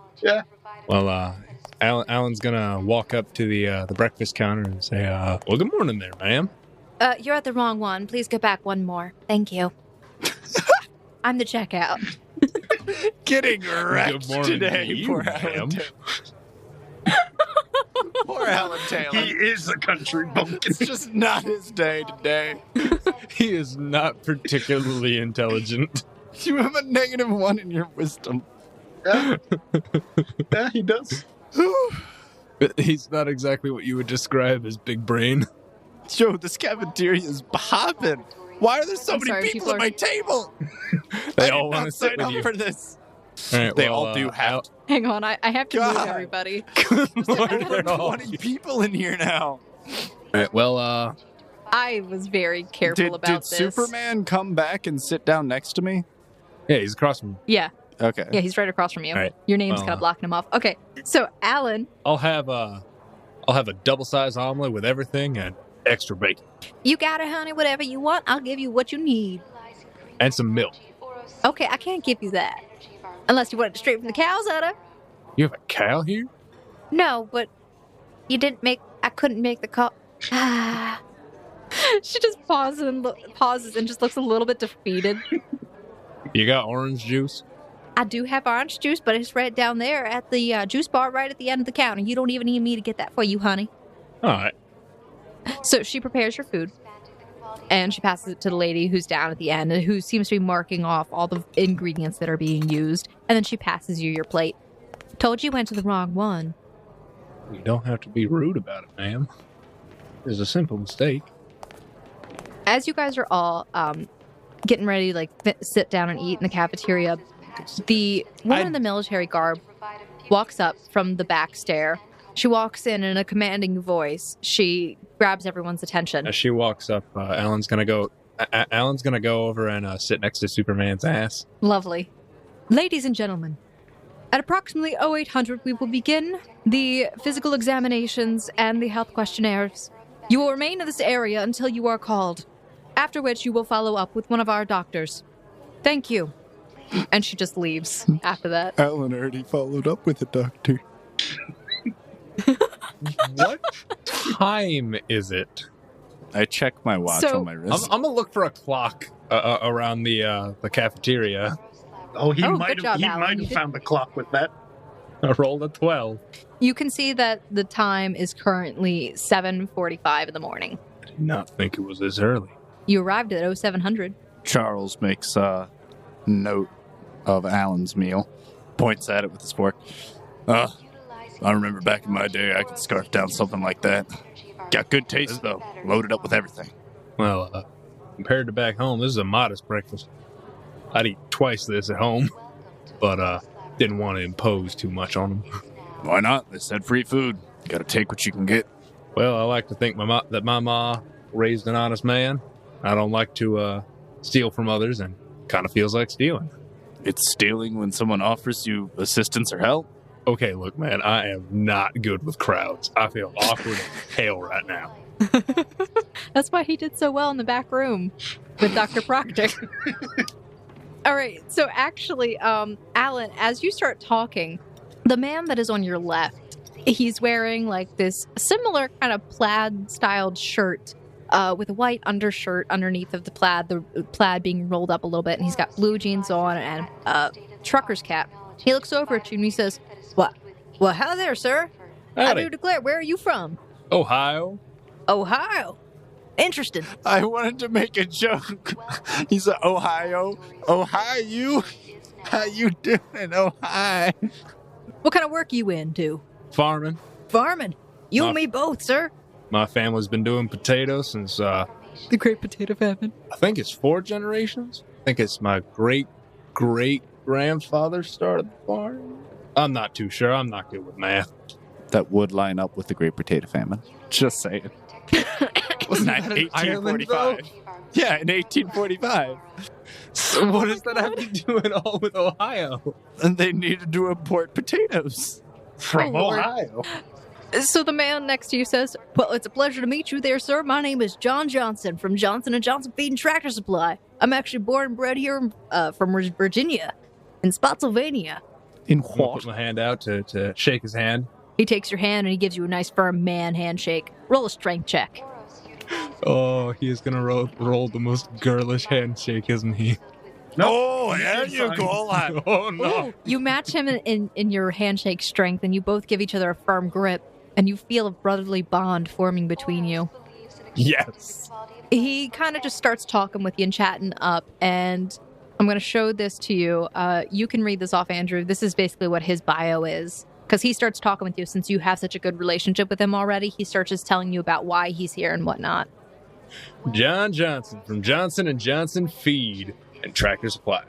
Well, Alan's gonna walk up to the breakfast counter and say, well, good morning there, ma'am. You're at the wrong one. Please go back one more. Thank you. I'm the checkout. Getting wrecked Good morning today, to you, poor ma'am. Alan Taylor. Poor Alan Taylor. He is a country bumpkin. It's just not his day today. He is not particularly intelligent. You have a -1 in your wisdom. Yeah, he does. He's not exactly what you would describe as big brain. Yo, this cafeteria is popping. Why are there so I'm many sorry, people at my table? They I all did want not to sit sign with up you. for this. All right, They well, all do have to. Hang on, I have to move God. everybody. There's like another 20 people in here now. All right, well, I was very careful Did about this. Superman come back and sit down next to me? yeah, he's across from. Yeah, Okay. he's right across from you. All right. Your name's Well, kind of blocking him off. Okay, so Alan, I'll have a double-sized omelet with everything and extra bacon you got it, honey. Whatever you want, I'll give you what you need. and some milk. Okay, I can't give you that. Unless you want it straight from the cow's udder. You have a cow here? No, but you didn't make... I couldn't make the call. She just pauses and just looks a little bit defeated. You got orange juice? I do have orange juice, but it's right down there at the juice bar right at the end of the counter. You don't even need me to get that for you, honey. All right. So she prepares your food, and she passes it to the lady who's down at the end, and who seems to be marking off all the ingredients that are being used, and then she passes you your plate. Told you went to the wrong one. You don't have to be rude about it, ma'am. It's a simple mistake. As you guys are all getting ready to sit down and eat in the cafeteria, the woman in the military garb walks up from the back stair. She walks in a commanding voice. She grabs everyone's attention. As she walks up, Alan's gonna go over and sit next to Superman's ass. Lovely. Ladies and gentlemen, at approximately 0800, we will begin the physical examinations and the health questionnaires. You will remain in this area until you are called, after which you will follow up with one of our doctors. Thank you. And she just leaves after that. Alan already followed up with a doctor. What time is it? I check my watch So- on my wrist. I'm gonna look for a clock around the cafeteria. Oh, he Oh, might good have. job, He Alan. might You have did- found a clock with that. I rolled a 12. You can see that the time is currently 7:45 in the morning. I did not think it was this early. You arrived at 0700. Charles makes a note of Alan's meal, points at it with his fork. I remember back in my day, I could scarf down something like that. Got good taste, though. Loaded up with everything. Well, compared to back home, this is a modest breakfast. I'd eat twice this at home, but didn't want to impose too much on them. Why not? They said free food. Gotta take what you can get. Well, I like to think that my ma raised an honest man. I don't like to steal from others, and kind of feels like stealing. It's stealing when someone offers you assistance or help. Okay, look, man, I am not good with crowds. I feel awkward as hell right now. That's why he did so well in the back room with Dr. Proctor. All right, so actually, Alan, as you start talking, the man that is on your left, he's wearing like this similar kind of plaid-styled shirt with a white undershirt underneath of the plaid being rolled up a little bit, and he's got blue jeans on and a trucker's cap. He looks over at you and he says, Well, hello there, sir. I Howdy. do declare, where are you from? Ohio? Ohio. Interesting. I wanted to make a joke. He's a Ohio. Ohio. How you doing, Ohio? What kind of work you into? Farming. Farming. You My- and me both, sir. My family's been doing potatoes since, The Great Potato Famine. I think it's 4 generations. I think it's my great-great-grandfather started the farm. I'm not too sure. I'm not good with math. That would line up with the Great Potato Famine. Just saying. Wasn't that that in Ireland, 1845? Yeah, in 1845. So what does that have to do at all with Ohio? And they needed to import potatoes. From Oh, Lord. Ohio. So the man next to you says, well, it's a pleasure to meet you there, sir. My name is John Johnson from Johnson & Johnson Feed and Tractor Supply. I'm actually born and bred here from Virginia, in Spotsylvania. In I'm gonna what? put my hand out to shake his hand. He takes your hand and he gives you a nice firm man handshake. Roll a strength check. Oh, he is gonna roll the most girlish handshake, isn't he? Oh, there you go, lad. Oh no! Ooh, you match him in your handshake strength, and you both give each other a firm grip, and you feel a brotherly bond forming between you. Yes. He kind of just starts talking with you and chatting up, and I'm going to show this to you. You can read this off, Andrew. This is basically what his bio is, because he starts talking with you since you have such a good relationship with him already. He starts just telling you about why he's here and whatnot. John Johnson from Johnson & Johnson Feed and Tractor Supply.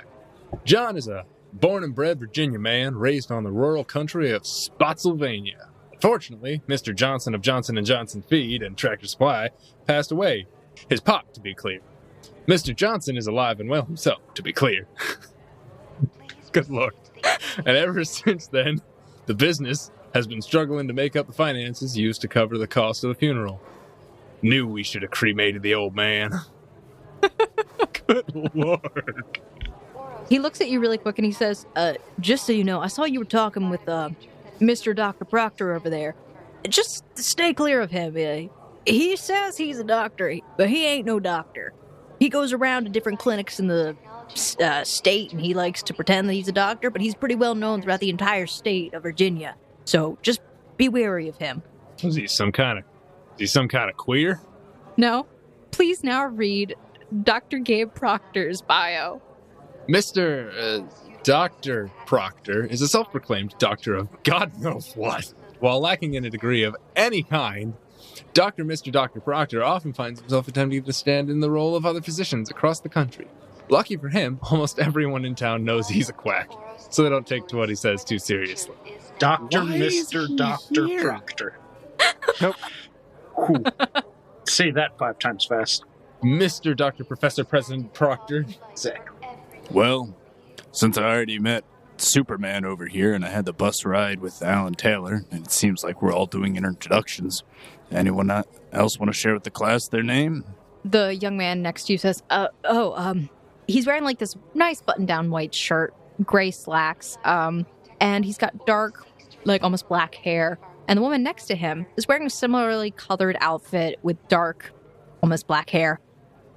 John is a born and bred Virginia man raised on the rural country of Spotsylvania. Unfortunately, Mr. Johnson of Johnson & Johnson Feed and Tractor Supply passed away. His pop, to be clear. Mr. Johnson is alive and well himself, to be clear. Good Lord. And ever since then, the business has been struggling to make up the finances used to cover the cost of the funeral. Knew we should have cremated the old man. Good Lord. He looks at you really quick and he says, just so you know, I saw you were talking with Mr. Dr. Proctor over there. Just stay clear of him. He says he's a doctor, but he ain't no doctor. He goes around to different clinics in the state, and he likes to pretend that he's a doctor, but he's pretty well known throughout the entire state of Virginia. So just be wary of him. Is he some kind of queer? No. Please now read Dr. Gabe Proctor's bio. Mr. Dr. Proctor is a self-proclaimed doctor of God knows what. While lacking in a degree of any kind, Mr. Dr. Proctor often finds himself attempting to stand in the role of other physicians across the country. Lucky for him, almost everyone in town knows he's a quack, so they don't take what he says too seriously. Dr. Why is Mr. he Dr. here? Proctor. Nope. Whew. Say that 5 times fast. Mr. Dr. Professor President Proctor. Exactly. Well, since I already met Superman over here and I had the bus ride with Alan Taylor, and it seems like we're all doing introductions, anyone else want to share with the class their name? The young man next to you says, he's wearing like this nice button-down white shirt, gray slacks, and he's got dark, like almost black hair. And the woman next to him is wearing a similarly colored outfit with dark, almost black hair.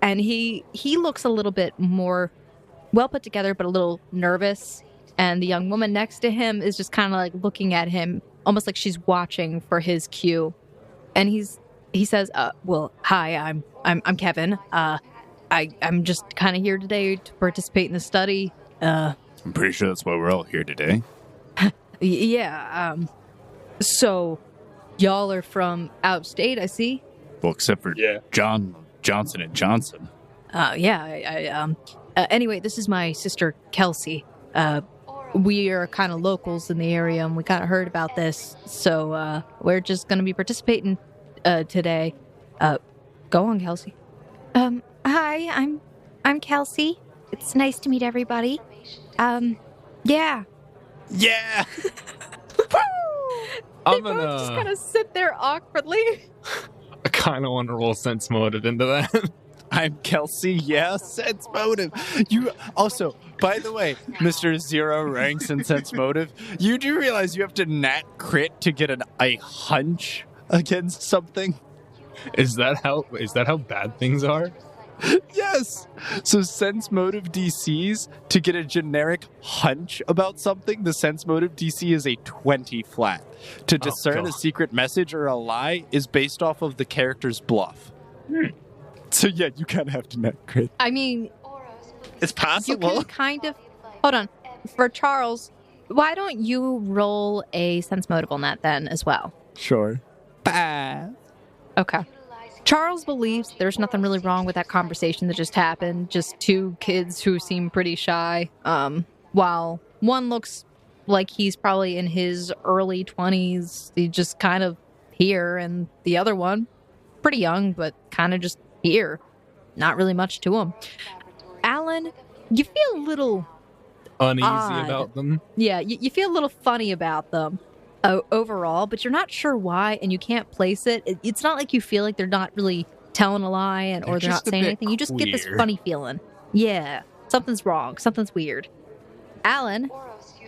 And he looks a little bit more well put together, but a little nervous. And the young woman next to him is just kind of like looking at him, almost like she's watching for his cue. And he says, well, hi, I'm Kevin. I'm just kind of here today to participate in the study. I'm pretty sure that's why we're all here today. Yeah, so y'all are from out of state, I see. Well, except for Johnson & Johnson. Anyway, this is my sister, Kelsey. We are kind of locals in the area, and we kind of heard about this, so we're just going to be participating today. Go on, Kelsey. Hi, I'm Kelsey. It's nice to meet everybody. Yeah. Yeah! They both just kind of sit there awkwardly. I kind of want to roll sense motive into that. I'm Kelsey, yeah, sense motive. You also, by the way, Mr. Zero ranks in sense motive, you do realize you have to nat crit to get a hunch against something? Is that how bad things are? Yes. So sense motive DCs, to get a generic hunch about something, the sense motive DC is a 20 flat. To discern a secret message or a lie is based off of the character's bluff. So yeah, you kind of have to net crit. I mean, It's you possible. can kind of... Hold on. For Charles, why don't you roll a sense motive on that then as well? Sure. 5. Okay. Charles believes there's nothing really wrong with that conversation that just happened. Just two kids who seem pretty shy. While one looks like he's probably in his early 20s, he's just kind of here, and the other one, pretty young, but kind of just here. Not really much to him. Alan, you feel a little Uneasy odd about them. Yeah, you feel a little funny about them. overall, but you're not sure why, and you can't place it. It's not like you feel like they're not really telling a lie or they're not saying anything. You just get this funny feeling. Yeah, something's wrong. Something's weird. Alan,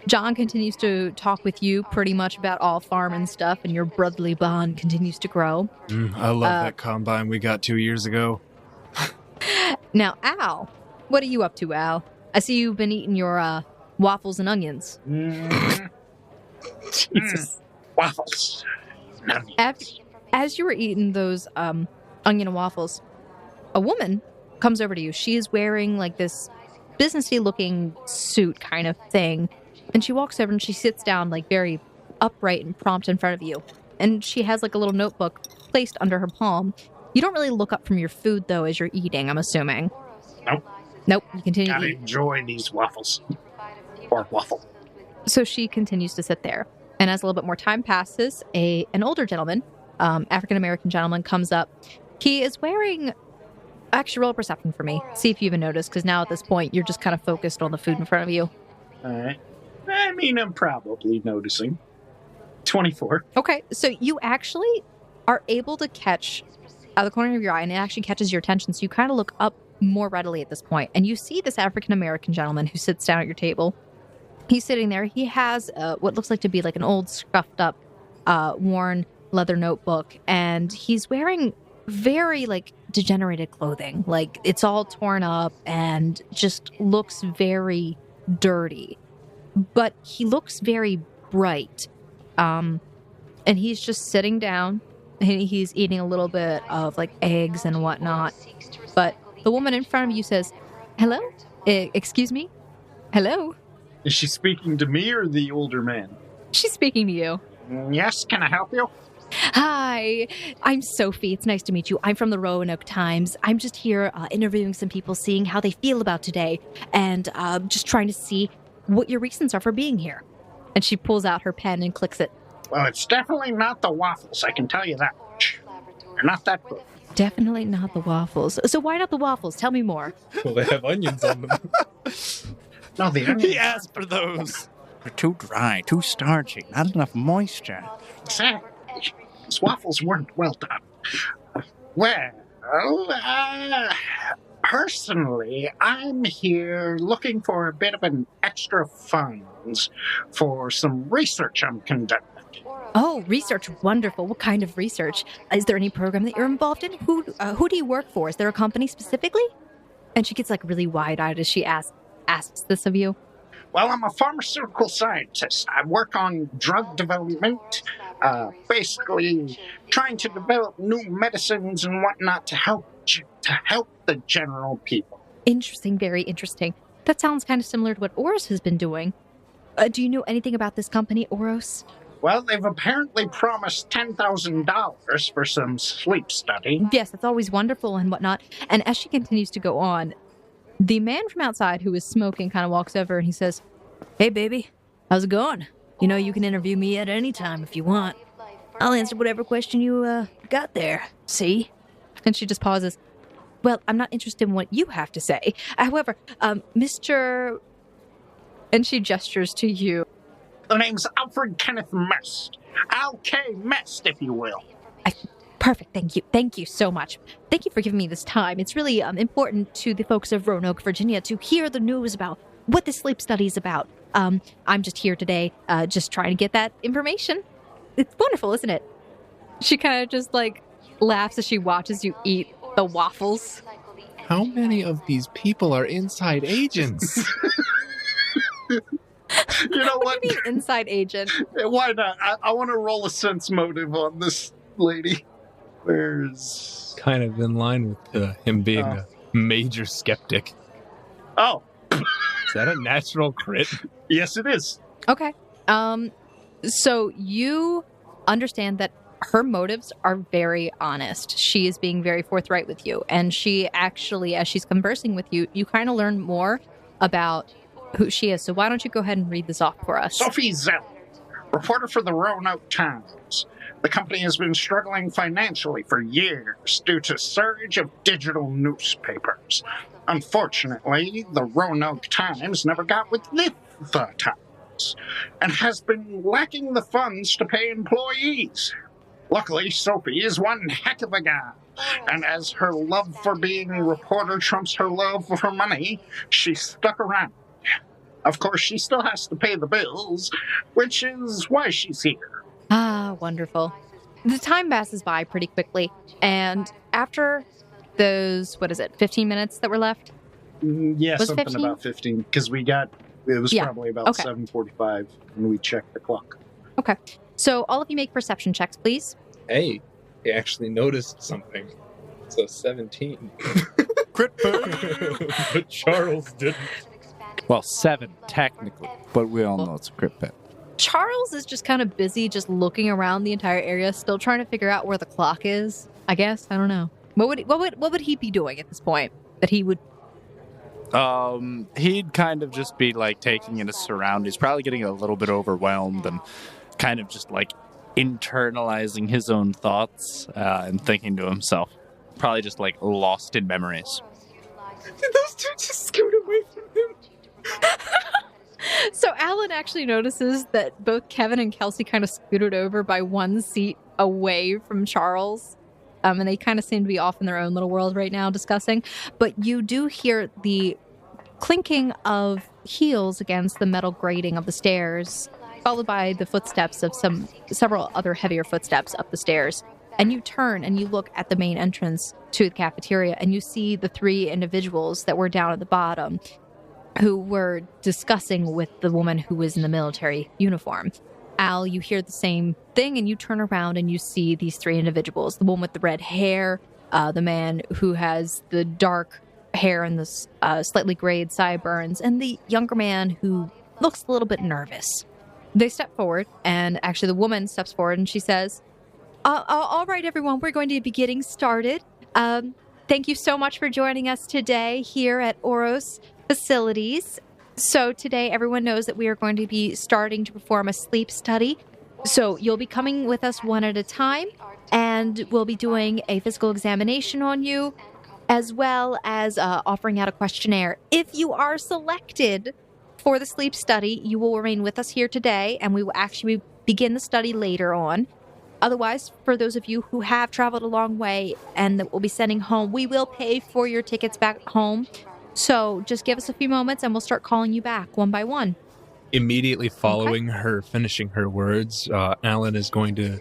John continues to talk with you pretty much about all farm and stuff, and your brotherly bond continues to grow. I love that combine we got 2 years ago. Now, Al, what are you up to, Al? I see you've been eating your waffles and onions. Jesus. Waffles. As you were eating those onion and waffles, a woman comes over to you. She is wearing like this businessy looking suit kind of thing. And she walks over and she sits down like very upright and prompt in front of you. And she has like a little notebook placed under her palm. You don't really look up from your food though as you're eating, I'm assuming. Nope, you continue to Gotta eat. enjoy these waffles. Or waffle. So she continues to sit there. And as a little bit more time passes, an older gentleman, African-American gentleman, comes up. He is wearing... Actually, roll a perception for me. See if you even notice, because now at this point, you're just kind of focused on the food in front of you. All right. I mean, I'm probably noticing. 24. Okay, so you actually are able to catch out of the corner of your eye, and it actually catches your attention, so you kind of look up more readily at this point, and you see this African-American gentleman who sits down at your table. He's sitting there. He has what looks like to be like an old, scuffed up, worn leather notebook, and he's wearing very, like, degenerated clothing. Like, it's all torn up and just looks very dirty. But he looks very bright. And he's just sitting down, and he's eating a little bit of, like, eggs and whatnot. But the woman in front of you says, "Hello? Excuse me? Hello?" Is she speaking to me or the older man? She's speaking to you. Yes, can I help you? Hi, I'm Sophie. It's nice to meet you. I'm from the Roanoke Times. I'm just here interviewing some people, seeing how they feel about today, and just trying to see what your reasons are for being here. And she pulls out her pen and clicks it. Well, it's definitely not the waffles, I can tell you that much. They're not that good. Definitely not the waffles. So why not the waffles? Tell me more. Well, they have onions on them. No, the onions He asked for those. They're too dry, too starchy, not enough moisture. exactly. These waffles weren't well done. Well, personally, I'm here looking for a bit of an extra funds for some research I'm conducting. Oh, research. Wonderful. What kind of research? Is there any program that you're involved in? Who do you work for? Is there a company specifically? And she gets like really wide-eyed as she asks this of you. Well, I'm a pharmaceutical scientist. I work on drug development, basically trying to develop new medicines and whatnot to help the general people. Interesting. Very interesting. That sounds kind of similar to what Oros has been doing. Do you know anything about this company, Oros? Well, they've apparently promised $10,000 for some sleep study. Yes, that's always wonderful and whatnot. And as she continues to go on, the man from outside who is smoking kind of walks over and he says, "Hey, baby, how's it going? You know, you can interview me at any time if you want. I'll answer whatever question you got there, see?" And she just pauses. "Well, I'm not interested in what you have to say. However, Mr. And she gestures to you. The name's Alfred Kenneth Mest. Al K. Mest, if you will. Perfect, thank you. Thank you so much. Thank you for giving me this time. It's really important to the folks of Roanoke, Virginia, to hear the news about what the sleep study is about. I'm just here today, just trying to get that information. It's wonderful, isn't it?" She kind of just like laughs as she watches you eat the waffles. How many of these people are inside agents? You know What what? do you mean, inside agent? Why not? I want to roll a sense motive on this lady. Where's... Kind of in line with him being a major skeptic. Oh, Is that a natural crit? yes it is. Okay. So you understand that her motives are very honest. She is being very forthright with you. And she actually, as she's conversing with you, you kind of learn more about who she is. So why don't you go ahead and read this off for us? Sophie Zell, reporter for the Roanoke Times. The company has been struggling financially for years due to surge of digital newspapers. Unfortunately, the Roanoke Times never got with the time. and has been lacking the funds to pay employees. Luckily, Sophie is one heck of a gal, and as her love for being a reporter trumps her love for money, she stuck around. Of course, she still has to pay the bills, which is why she's here. Ah, wonderful. The time passes by pretty quickly, and after those, 15 minutes that were left? Yeah, Was something 15? about 15, because it was probably about Okay. 7:45 when we checked the clock. Okay. So all of you make perception checks, please. Hey, he actually noticed something. So 17. Crit fail. But Charles didn't. Well, 7 technically, but we all know it's a crit fail. Charles is just kind of busy just looking around the entire area, still trying to figure out where the clock is, I guess. I don't know. What would he be doing at this point that he would... He'd kind of just be like taking in his surroundings, probably getting a little bit overwhelmed and kind of just like internalizing his own thoughts and thinking to himself. Probably just like lost in memories. Did those two just scoot away from him? So Alan actually notices that both Kevin and Kelsey kind of scooted over by one seat away from Charles. And they kind of seem to be off in their own little world right now discussing. But you do hear the clinking of heels against the metal grating of the stairs, followed by the footsteps of several other heavier footsteps up the stairs. And you turn and you look at the main entrance to the cafeteria, and you see the 3 individuals that were down at the bottom who were discussing with the woman who was in the military uniform. Al, you hear the same thing, and you turn around and you see these 3 individuals. The one with the red hair, the man who has the dark hair and the slightly grayed sideburns, and the younger man who looks a little bit nervous. They step forward, and actually the woman steps forward and she says, all right, everyone, we're going to be getting started. Thank you so much for joining us today here at Oros Facilities. So today, everyone knows that we are going to be starting to perform a sleep study. So you'll be coming with us one at a time, and we'll be doing a physical examination on you, as well as offering out a questionnaire. If you are selected for the sleep study, you will remain with us here today, and we will actually begin the study later on. Otherwise, for those of you who have traveled a long way and that we'll be sending home, we will pay for your tickets back home. So just give us a few moments and we'll start calling you back one by one. Immediately following her finishing her words, Alan is going to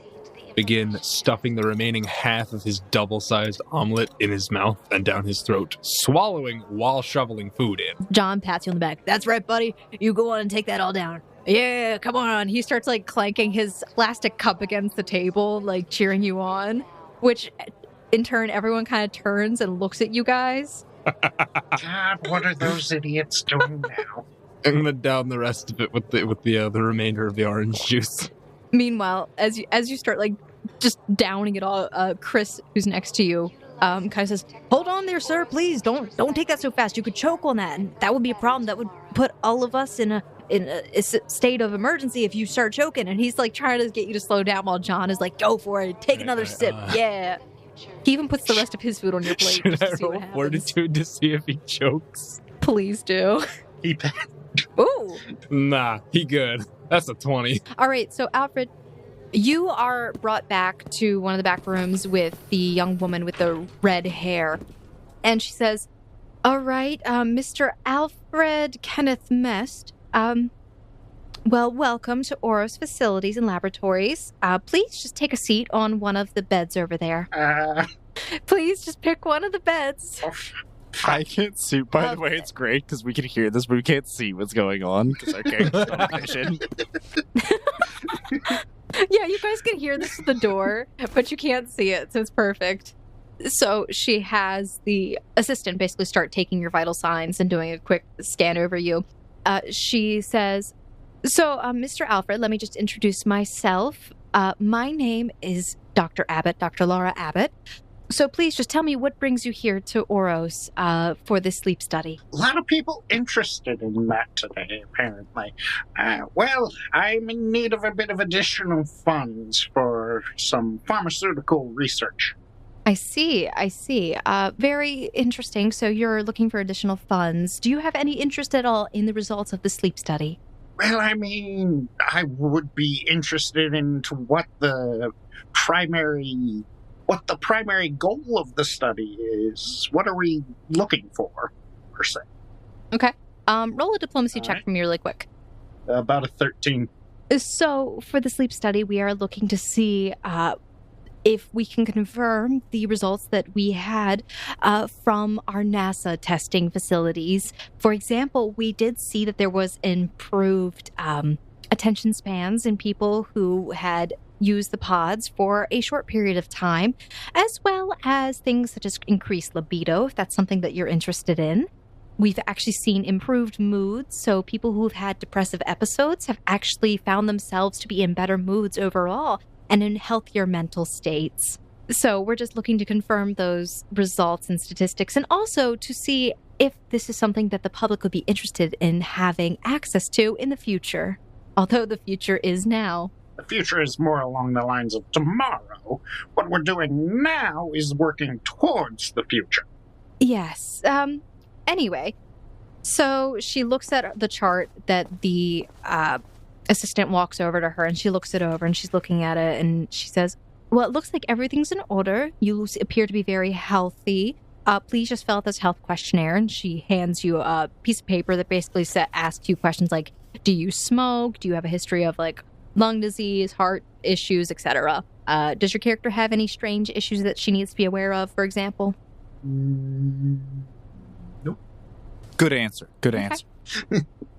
begin stuffing the remaining half of his double-sized omelet in his mouth and down his throat, swallowing while shoveling food in. John pats you on the back. That's right, buddy. You go on and take that all down. Yeah, come on. He starts like clanking his plastic cup against the table, like cheering you on, which in turn, everyone kind of turns and looks at you guys. God, what are those idiots doing now? I'm gonna down the rest of it with the remainder of the orange juice. Meanwhile, as you start like just downing it all, Chris, who's next to you, kind of says, "Hold on there, sir. Please don't take that so fast. You could choke on that, and that would be a problem. That would put all of us in a state of emergency if you start choking." And he's like trying to get you to slow down while John is like, "Go for it. Take another sip. Yeah." He even puts the rest of his food on your plate. Should just I to see what roll happens. fortitude to see if he chokes? Please do. He Ooh. Nah, he good. That's a 20. All right, so Alfred, you are brought back to one of the back rooms with the young woman with the red hair. And she says, "All right, Mr. Alfred Kenneth Mest, well, welcome to Oros Facilities and Laboratories. Please just take a seat on one of the beds over there. Please just pick one of the beds." I can't see. By the way, it's great because we can hear this, but we can't see what's going on because our characters don't have vision. Yeah, you guys can hear this at the door, but you can't see it, so it's perfect. So she has the assistant basically start taking your vital signs and doing a quick scan over you. She says, "So, Mr. Alfred, let me just introduce myself. My name is Dr. Abbott, Dr. Laura Abbott. So please just tell me what brings you here to Oros for this sleep study." A lot of people interested in that today, apparently. Well, I'm in need of a bit of additional funds for some pharmaceutical research. I see. Very interesting. So you're looking for additional funds. Do you have any interest at all in the results of the sleep study? Well, I mean, I would be interested into what the primary goal of the study is. What are we looking for, per se? Okay. Roll a diplomacy check right. for me really quick. About a 13. So, for the sleep study, we are looking to see if we can confirm the results that we had from our NASA testing facilities. For example, we did see that there was improved attention spans in people who had used the pods for a short period of time, as well as things such as increased libido, if that's something that you're interested in. We've actually seen improved moods, so people who've had depressive episodes have actually found themselves to be in better moods overall and in healthier mental states. So we're just looking to confirm those results and statistics, and also to see if this is something that the public would be interested in having access to in the future, although the future is now. The future is more along the lines of tomorrow. What we're doing now is working towards the future. Yes. Anyway, so she looks at the chart that the assistant walks over to her, and she looks it over, and she's looking at it, and she says, well, it looks like everything's in order. You appear to be very healthy. Please just fill out this health questionnaire. And she hands you a piece of paper that basically asks you questions like, do you smoke? Do you have a history of like lung disease, heart issues, etc.? Does your character have any strange issues that she needs to be aware of, for example? Nope. Good answer. Good Okay. answer.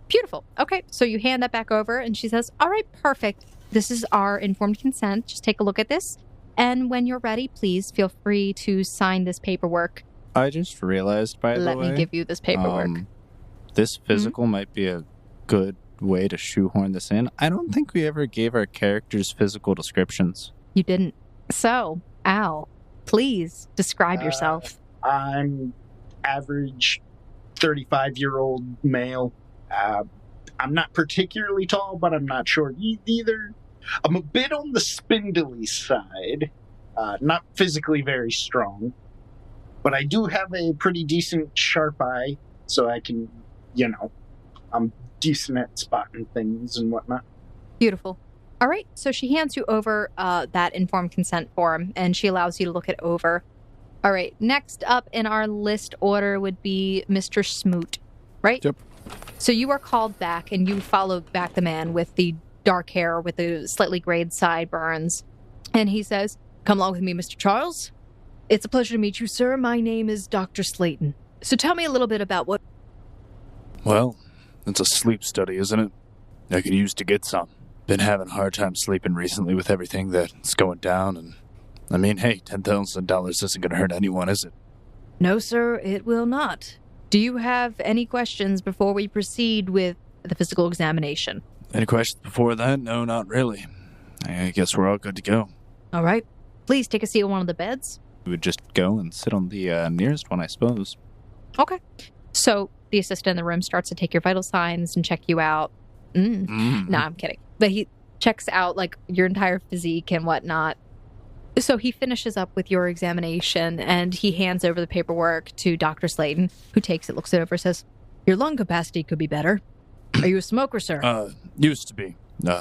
Beautiful. Okay, so you hand that back over, and she says, all right, perfect. This is our informed consent. Just take a look at this. And when you're ready, please feel free to sign this paperwork. I just realized, by the way... Let me give you this paperwork. This physical might be a good way to shoehorn this in. I don't think we ever gave our characters physical descriptions. You didn't. So, Al, please describe yourself. I'm average 35-year-old male. I'm not particularly tall, but I'm not short either. I'm a bit on the spindly side. Not physically very strong. But I do have a pretty decent sharp eye, so I can, I'm decent at spotting things and whatnot. Beautiful. All right, so she hands you over that informed consent form, and she allows you to look it over. All right, next up in our list order would be Mr. Smoot, right? Yep. So you are called back, and you follow back the man with the dark hair with the slightly grayed sideburns. And he says, come along with me, Mr. Charles. It's a pleasure to meet you, sir. My name is Dr. Slayton. So tell me a little bit about what... Well, it's a sleep study, isn't it? I could use to get some. Been having a hard time sleeping recently with everything that's going down, and... I mean, hey, $10,000 isn't going to hurt anyone, is it? No, sir, it will not. Do you have any questions before we proceed with the physical examination? Any questions before that? No, not really. I guess we're all good to go. All right. Please take a seat on one of the beds. We would just go and sit on the nearest one, I suppose. Okay. So the assistant in the room starts to take your vital signs and check you out. No, I'm kidding. But he checks out like your entire physique and whatnot. So he finishes up with your examination, and he hands over the paperwork to Dr. Slayton, who takes it, looks it over, says, your lung capacity could be better. Are you a smoker, sir? Used to be.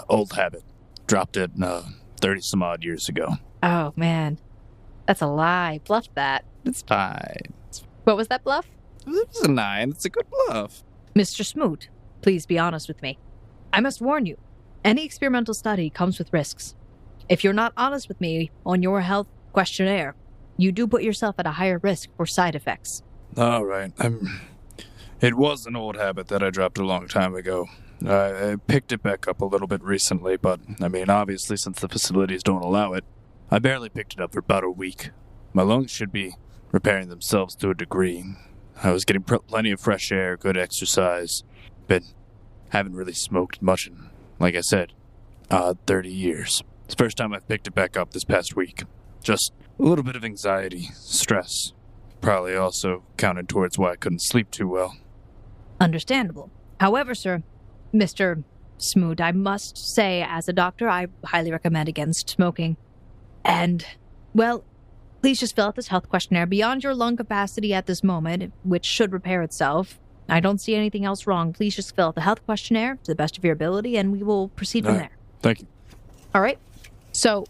Old habit. Dropped it 30-some-odd years ago. Oh, man. That's a lie. Bluff that. It's fine. What was that bluff? It was a 9. It's a good bluff. Mr. Smoot, please be honest with me. I must warn you, any experimental study comes with risks. If you're not honest with me on your health questionnaire, you do put yourself at a higher risk for side effects. All right. It was an old habit that I dropped a long time ago. I picked it back up a little bit recently, but, I mean, obviously, since the facilities don't allow it, I barely picked it up for about a week. My lungs should be repairing themselves to a degree. I was getting plenty of fresh air, good exercise, but haven't really smoked much in, like I said, 30 years. It's the first time I've picked it back up this past week. Just a little bit of anxiety, stress. Probably also counted towards why I couldn't sleep too well. Understandable. However, sir, Mr. Smoot, I must say, as a doctor, I highly recommend against smoking. And, well, please just fill out this health questionnaire. Beyond your lung capacity at this moment, which should repair itself, I don't see anything else wrong. Please just fill out the health questionnaire to the best of your ability, and we will proceed from there. Thank you. All right. So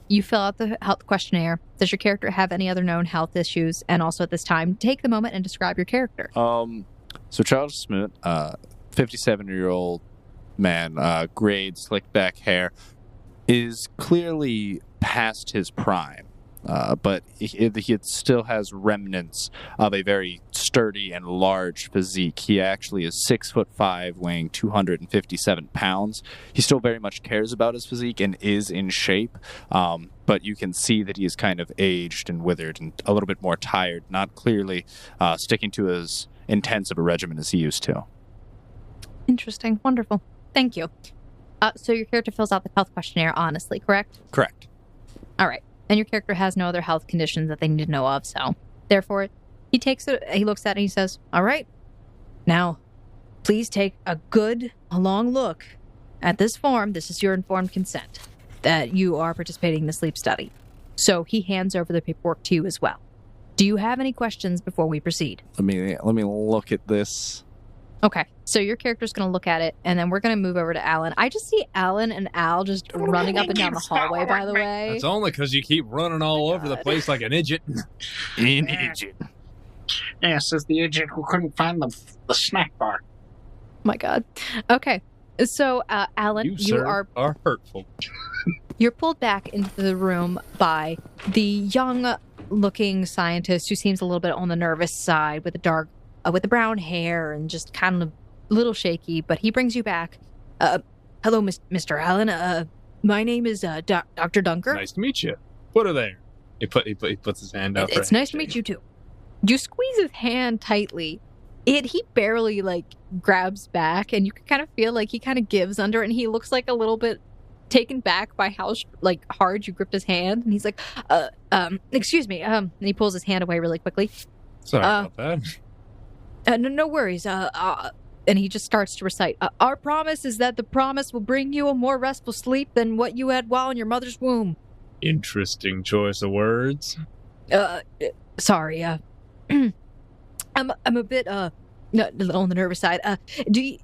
you fill out the health questionnaire. Does your character have any other known health issues? And also at this time, take the moment and describe your character. So Charles Smoot, 57-year-old man, grayed, slick back hair, is clearly past his prime. But he still has remnants of a very sturdy and large physique. He actually is 6'5", weighing 257 pounds. He still very much cares about his physique and is in shape, but you can see that he is kind of aged and withered and a little bit more tired, not clearly sticking to as intense of a regimen as he used to. Interesting. Wonderful. Thank you. So your character fills out the health questionnaire honestly, correct? Correct. All right. And your character has no other health conditions that they need to know of, so therefore he takes it, he looks at it and he says, all right, now please take a long look at this form. This is your informed consent that you are participating in the sleep study. So he hands over the paperwork to you as well. Do you have any questions before we proceed? Let me look at this. Okay, so your character's going to look at it, and then we're going to move over to Alan. I just see Alan and Al just running up and down the hallway, by the way. That's only because you keep running all over the place like an idiot. An idiot. Yes, as the idiot who couldn't find the snack bar. My God. Okay, so Alan, you are hurtful. You're pulled back into the room by the young-looking scientist who seems a little bit on the nervous side with the brown hair and just kind of a little shaky, but he brings you back. Hello, Mr. Allen. My name is Dr. Dunker. Nice to meet you. Put her there. He puts his hand out. It's nice to meet you too. You squeeze his hand tightly. He barely grabs back, and you can kind of feel like he kind of gives under it, and he looks like a little bit taken back by how hard you gripped his hand, and he's like, excuse me. And he pulls his hand away really quickly. Sorry about that. No worries. And he just starts to recite. Our promise is that the promise will bring you a more restful sleep than what you had while in your mother's womb. Interesting choice of words. Sorry. I'm a bit on the nervous side. Do you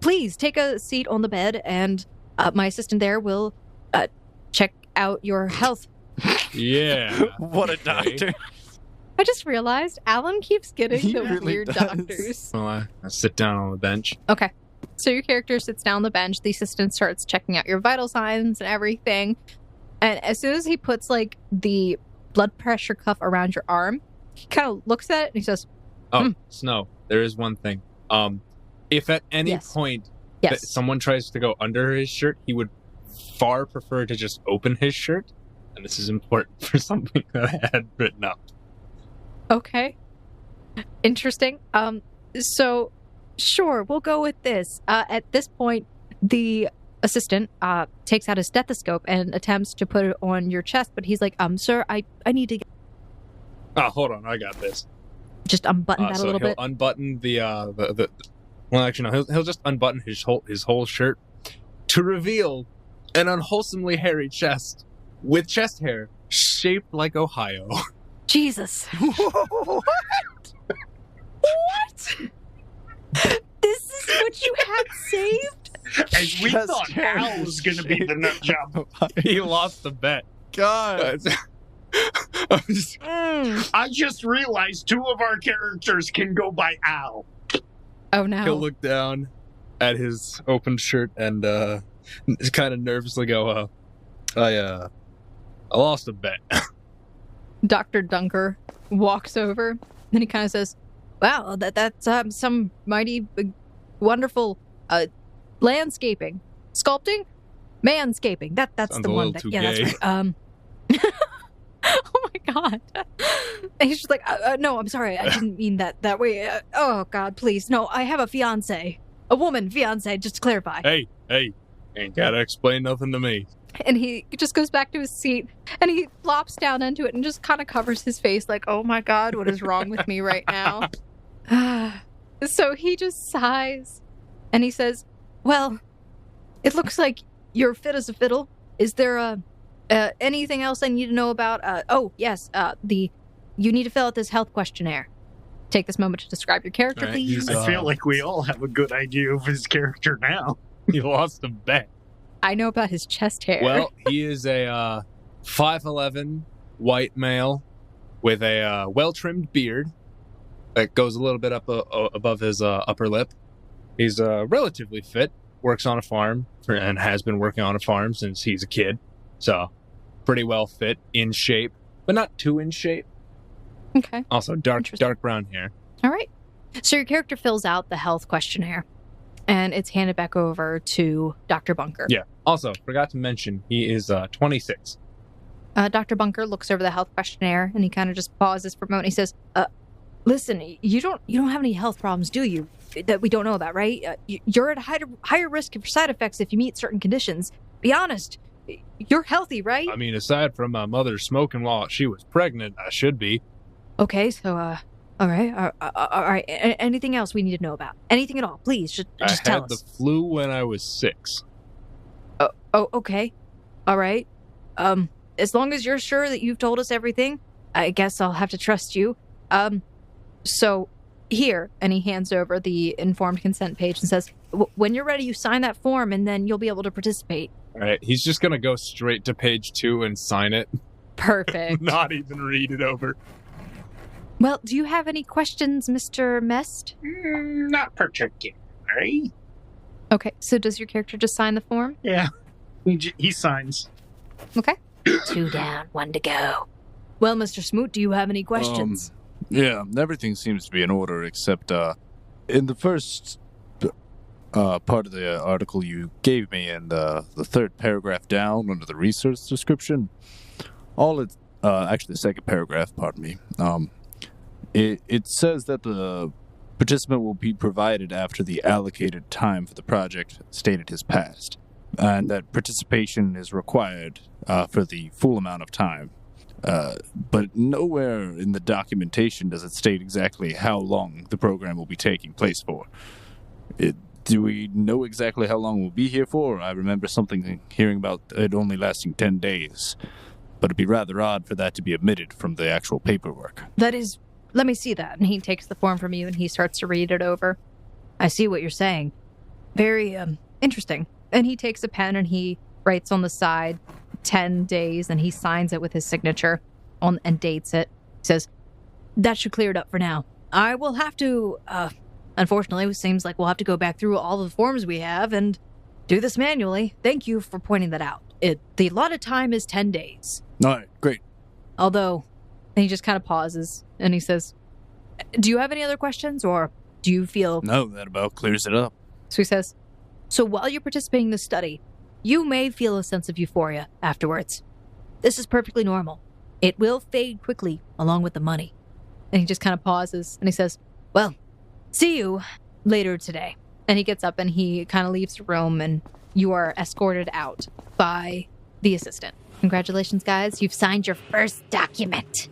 please take a seat on the bed, and my assistant there will check out your health. Yeah. What a doctor. I just realized Alan keeps getting the really weird does. doctors. Well, I sit down on the bench. Okay. So your character sits down on the bench. The assistant starts checking out your vital signs and everything. And as soon as he puts the blood pressure cuff around your arm, he kind of looks at it and he says, Snow, there is one thing. If at any point that someone tries to go under his shirt, he would far prefer to just open his shirt. And this is important for something that I had written up. Okay. Interesting. So, sure, we'll go with this. At this point, the assistant takes out his stethoscope and attempts to put it on your chest, but he's like, sir, I need to get... Hold on, I got this. Just unbutton that a little bit. Unbutton well, actually, no, he'll just unbutton his whole shirt to reveal an unwholesomely hairy chest with chest hair shaped like Ohio. Jesus. What? This is what you had saved? And we thought Al was going to be the nut job. He lost the bet. God. I just realized 2 of our characters can go by Al. Oh, no. He'll look down at his open shirt and kind of nervously go, I lost a bet. Dr. Dunker walks over, and he kind of says, wow, that's some mighty wonderful landscaping. Sculpting? Manscaping. That's Sounds the a one. little too That's gay. right. Oh my God. And he's just like, no, I'm sorry. I didn't mean that way. Oh God, please. No, I have a fiance. A woman fiance, just to clarify. Hey, ain't gotta explain nothing to me. And he just goes back to his seat, and he flops down into it and just kind of covers his face like, oh my God, what is wrong with me right now? So he just sighs, and he says, well, it looks like you're fit as a fiddle. Is there anything else I need to know about? Oh, yes, you need to fill out this health questionnaire. take this moment to describe your character, All right, please. he's, I feel like we all have a good idea of his character now. He lost a bet. I know about his chest hair. Well, he is a 5'11" white male with a well-trimmed beard that goes a little bit up above his upper lip. He's relatively fit, works on a farm, and has been working on a farm since he's a kid. So, pretty well fit, in shape, but not too in shape. Okay. Also, dark brown hair. All right. So your character fills out the health questionnaire, and it's handed back over to Dr. Bunker. Yeah. Also, forgot to mention, he is 26. Dr. Bunker looks over the health questionnaire, and he kind of just pauses for a moment. He says, listen, you don't have any health problems, do you? That we don't know about, right? You're at a higher risk of side effects if you meet certain conditions. Be honest. You're healthy, right? I mean, aside from my mother smoking while she was pregnant, I should be. Okay, so, all right. Anything else we need to know about? Anything at all? Please, just tell I had the flu when I was 6. Oh, okay. All right. As long as you're sure that you've told us everything, I guess I'll have to trust you. So here, and he hands over the informed consent page and says, when you're ready, you sign that form and then you'll be able to participate. All right, he's just going to go straight to page 2 and sign it. Perfect. Not even read it over. Well, do you have any questions, Mr. Mest? Not particularly. Okay, so does your character just sign the form? Yeah. He signs. Okay. 2 down, 1 to go. Well, Mr. Smoot, do you have any questions? Yeah, everything seems to be in order except in the first part of the article you gave me and the third paragraph down under the research description, actually the second paragraph, pardon me, it says that the participant will be provided after the allocated time for the project stated has passed, and that participation is required for the full amount of time. But nowhere in the documentation does it state exactly how long the program will be taking place for. Do we know exactly how long we'll be here for? I remember hearing about it only lasting 10 days. But it'd be rather odd for that to be omitted from the actual paperwork. That is... Let me see that. And he takes the form from you and he starts to read it over. I see what you're saying. Very, interesting. And he takes a pen and he writes on the side 10 days and he signs it with his signature and dates it. He says, that should clear it up for now. I will have to, unfortunately, it seems like we'll have to go back through all the forms we have and do this manually. Thank you for pointing that out. The allotted time is 10 days. All right, great. Although, and he just kind of pauses and he says, do you have any other questions or do you feel... No, that about clears it up. So he says, so while you're participating in this study, you may feel a sense of euphoria afterwards. This is perfectly normal. It will fade quickly along with the money. And he just kind of pauses and he says, well, see you later today. And he gets up and he kind of leaves the room and you are escorted out by the assistant. Congratulations, guys. You've signed your first document.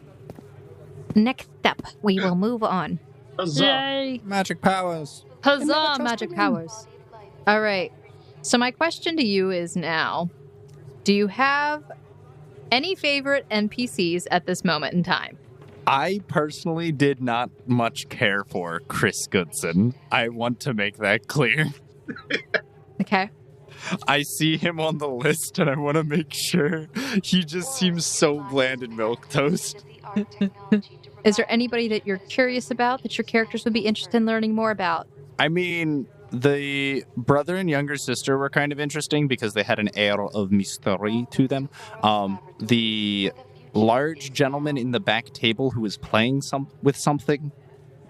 Next up, we will move on. Huzzah. Yay! Magic powers. Huzzah, magic powers. All right. So my question to you is now, do you have any favorite NPCs at this moment in time? I personally did not much care for Chris Goodson. I want to make that clear. Okay. I see him on the list and I want to make sure. He just seems so bland and milquetoast. Is there anybody that you're curious about that your characters would be interested in learning more about? I mean, the brother and younger sister were kind of interesting because they had an air of mystery to them. The large gentleman in the back table who was playing with something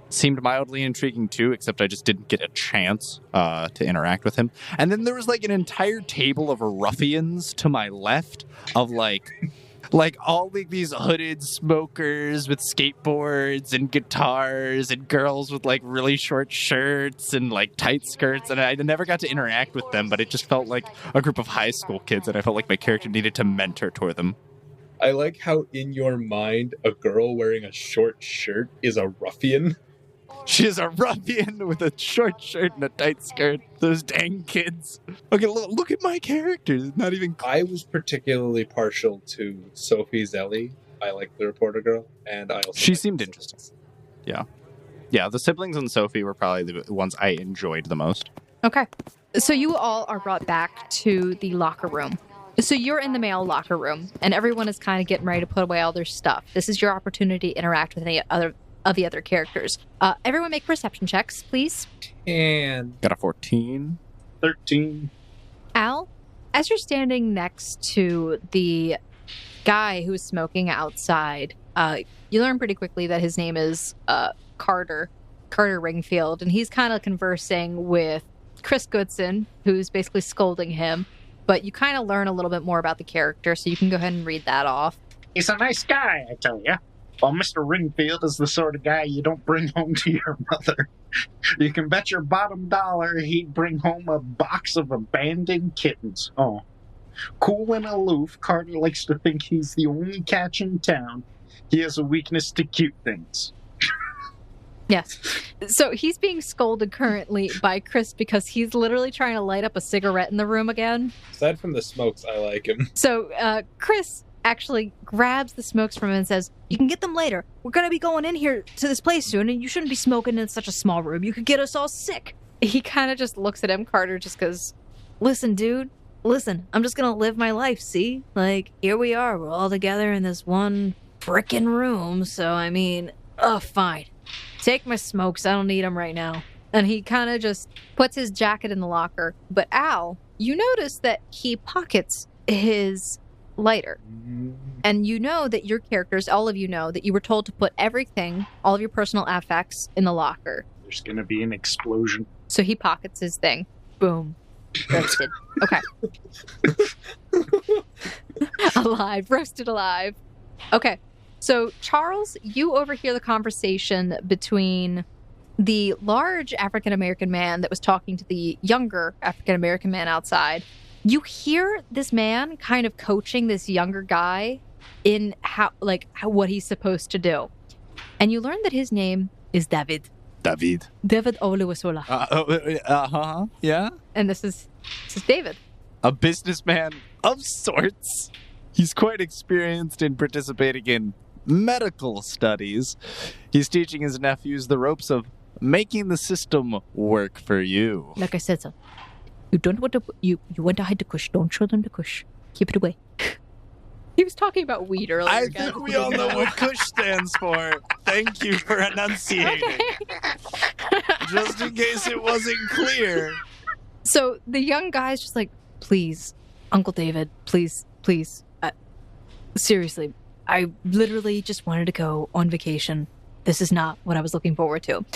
seemed mildly intriguing too, except I just didn't get a chance to interact with him. And then there was like an entire table of ruffians to my left of like all these hooded smokers with skateboards and guitars and girls with like really short shirts and like tight skirts. And I never got to interact with them, but it just felt like a group of high school kids and I felt like my character needed to mentor toward them. I like how in your mind, a girl wearing a short shirt is a ruffian. She is a ruffian with a short shirt and a tight skirt. Those dang kids. Okay, look at my character. Not even... I was particularly partial to Sophie Zelli. I like the reporter girl. And I also She seemed interesting. Yeah. Yeah, the siblings and Sophie were probably the ones I enjoyed the most. Okay. So you all are brought back to the locker room. So you're in the male locker room, and everyone is kind of getting ready to put away all their stuff. This is your opportunity to interact with any other of the other characters. Everyone make perception checks, please. And Got a 14. 13. Al, as you're standing next to the guy who's smoking outside, you learn pretty quickly that his name is Carter Ringfield, and he's kind of conversing with Chris Goodson, who's basically scolding him. But you kind of learn a little bit more about the character, so you can go ahead and read that off. He's a nice guy, I tell ya. Well, Mr. Ringfield is the sort of guy you don't bring home to your mother. You can bet your bottom dollar he'd bring home a box of abandoned kittens. Oh. Cool and aloof, Carter likes to think he's the only catch in town. He has a weakness to cute things. Yes. So he's being scolded currently by Chris because he's literally trying to light up a cigarette in the room again. aside from the smokes, I like him. So Chris actually grabs the smokes from him and says, "You can get them later. We're going to be going in here to this place soon, and you shouldn't be smoking in such a small room. You could get us all sick." He kind of just looks at him, Carter, just goes, "Listen, dude. Listen, I'm just going to live my life, see? Like, here we are. We're all together in this one frickin' room, so, I mean, fine. Take my smokes. I don't need them right now." And he kind of just puts his jacket in the locker. But Al, you notice that he pockets his lighter. And you know that your characters, all of you know, that you were told to put everything, all of your personal affects, in the locker. There's gonna be an explosion. So he pockets his thing. Boom. Roasted. Okay. Roasted alive. Okay. So, Charles, you overhear the conversation between the large African-American man that was talking to the younger African-American man outside. You hear this man kind of coaching this younger guy in what he's supposed to do. And you learn that his name is David. David Oluwasola. Yeah. And this is David. A businessman of sorts. He's quite experienced in participating in medical studies. He's teaching his nephews the ropes of making the system work for you. Like I said, so you don't want to you want to hide the kush. Don't show them the kush. Keep it away. He was talking about weed earlier. I think we all know what Kush stands for. Thank you for enunciating. Okay. Just in case it wasn't clear. So the young guy's just like, "Please, Uncle David, please. Seriously, I literally just wanted to go on vacation. This is not what I was looking forward to."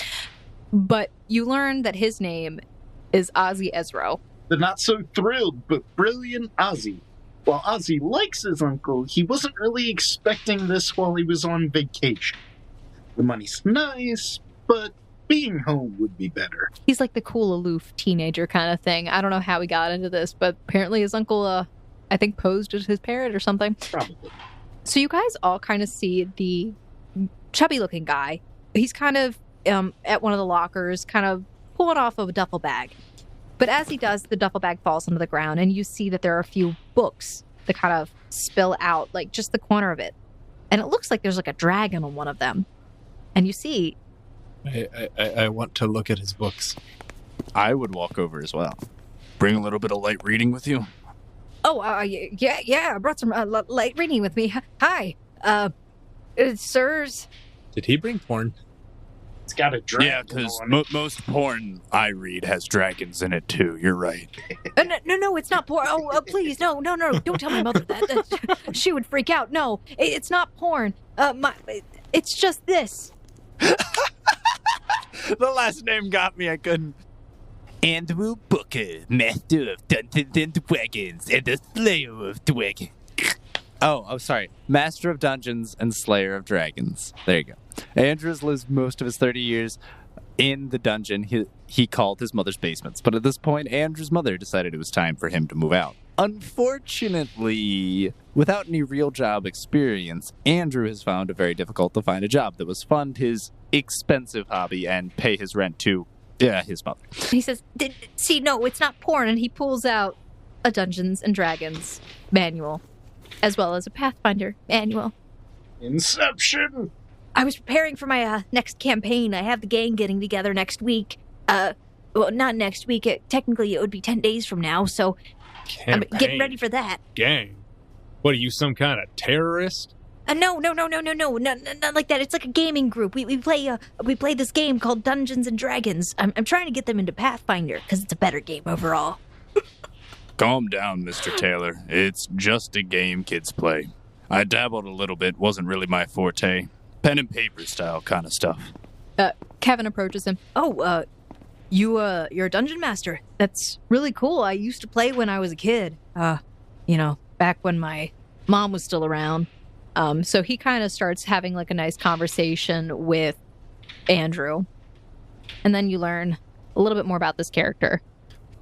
But you learn that his name is Ozzy Ezro. The not so thrilled but brilliant Ozzy. While Ozzy likes his uncle, he wasn't really expecting this while he was on vacation. The money's nice, but being home would be better. He's like the cool, aloof teenager kind of thing. I don't know how he got into this, but apparently his uncle, I think, posed as his parent or something. Probably. So you guys all kind of see the chubby-looking guy. He's kind of at one of the lockers, kind of pulling off of a duffel bag. But as he does, the duffel bag falls onto the ground, and you see that there are a few books that kind of spill out, like just the corner of it. And it looks like there's like a dragon on one of them. And you see... I want to look at his books. I would walk over as well. Bring a little bit of light reading with you. Oh, yeah, I brought some light reading with me. Hi, sirs. Did he bring porn? It's got a dragon. Yeah, because on it. most porn I read has dragons in it too. You're right. No, it's not porn. Oh, please, no, don't tell my mother that. She would freak out. No, it's not porn. It's just this. The last name got me. I couldn't. Andrew Booker, Master of Dungeons and Dragons, and the Slayer of Dragons. Oh, sorry. Master of Dungeons and Slayer of Dragons. There you go. Andrews lives most of his 30 years in the dungeon he called his mother's basements. But at this point, Andrew's mother decided it was time for him to move out. Unfortunately, without any real job experience, Andrew has found it very difficult to find a job that was fund his expensive hobby and pay his rent to his mother. He says, "See, no, it's not porn," and he pulls out a Dungeons and Dragons manual, as well as a Pathfinder manual. Inception! I was preparing for my next campaign. I have the gang getting together next week. Well, not next week. Technically, it would be 10 days from now, so I'm getting ready for that. Gang? What, are you some kind of terrorist? No, not like that. It's like a gaming group. We play this game called Dungeons and Dragons. I'm trying to get them into Pathfinder, because it's a better game overall. Calm down, Mr. Taylor. It's just a game kids play. I dabbled a little bit, wasn't really my forte. Pen and paper style kind of stuff. Kevin approaches him. Oh, you're a dungeon master. That's really cool. I used to play when I was a kid. Back when my mom was still around. So he kind of starts having like a nice conversation with Andrew. And then you learn a little bit more about this character.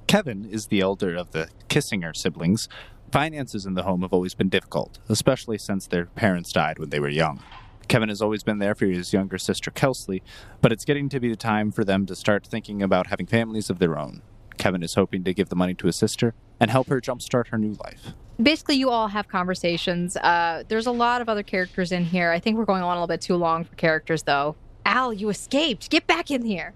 Kevin is the elder of the Kissinger siblings. Finances in the home have always been difficult, especially since their parents died when they were young. Kevin has always been there for his younger sister Kelsey, but it's getting to be the time for them to start thinking about having families of their own. Kevin is hoping to give the money to his sister and help her jumpstart her new life. Basically, you all have conversations. There's a lot of other characters in here. I think we're going on a little bit too long for characters, though. Al, you escaped. Get back in here.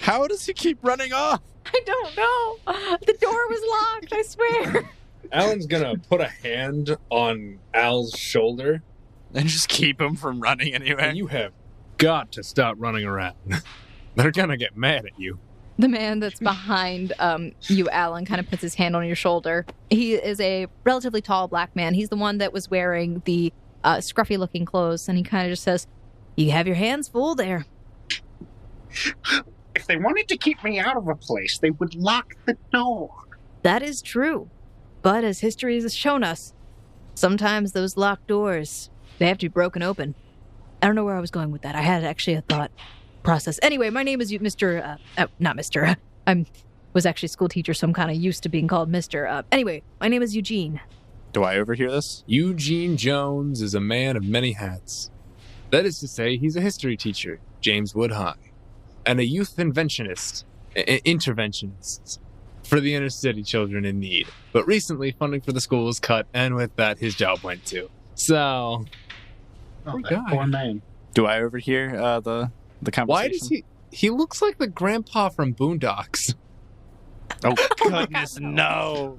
How does he keep running off? I don't know. The door was locked, I swear. Alan's gonna put a hand on Al's shoulder. And just keep him from running anywhere. And you have got to stop running around. They're gonna get mad at you. The man that's behind you, Alan, kind of puts his hand on your shoulder. He is a relatively tall black man. He's the one that was wearing the scruffy-looking clothes, and he kind of just says, "You have your hands full there." If they wanted to keep me out of a place, they would lock the door. That is true. But as history has shown us, sometimes those locked doors, they have to be broken open. I don't know where I was going with that. I had actually a thought process. Anyway, my name is not Mr. I was actually a school teacher, so I'm kind of used to being called Mr. Anyway, my name is Eugene. Do I overhear this? Eugene Jones is a man of many hats. That is to say, he's a history teacher, James Wood High, and a youth interventionist for the inner city children in need. But recently, funding for the school was cut, and with that, his job went too. So, Poor man. Do I overhear the conversation? Why does he looks like the grandpa from Boondocks. Oh, goodness, no.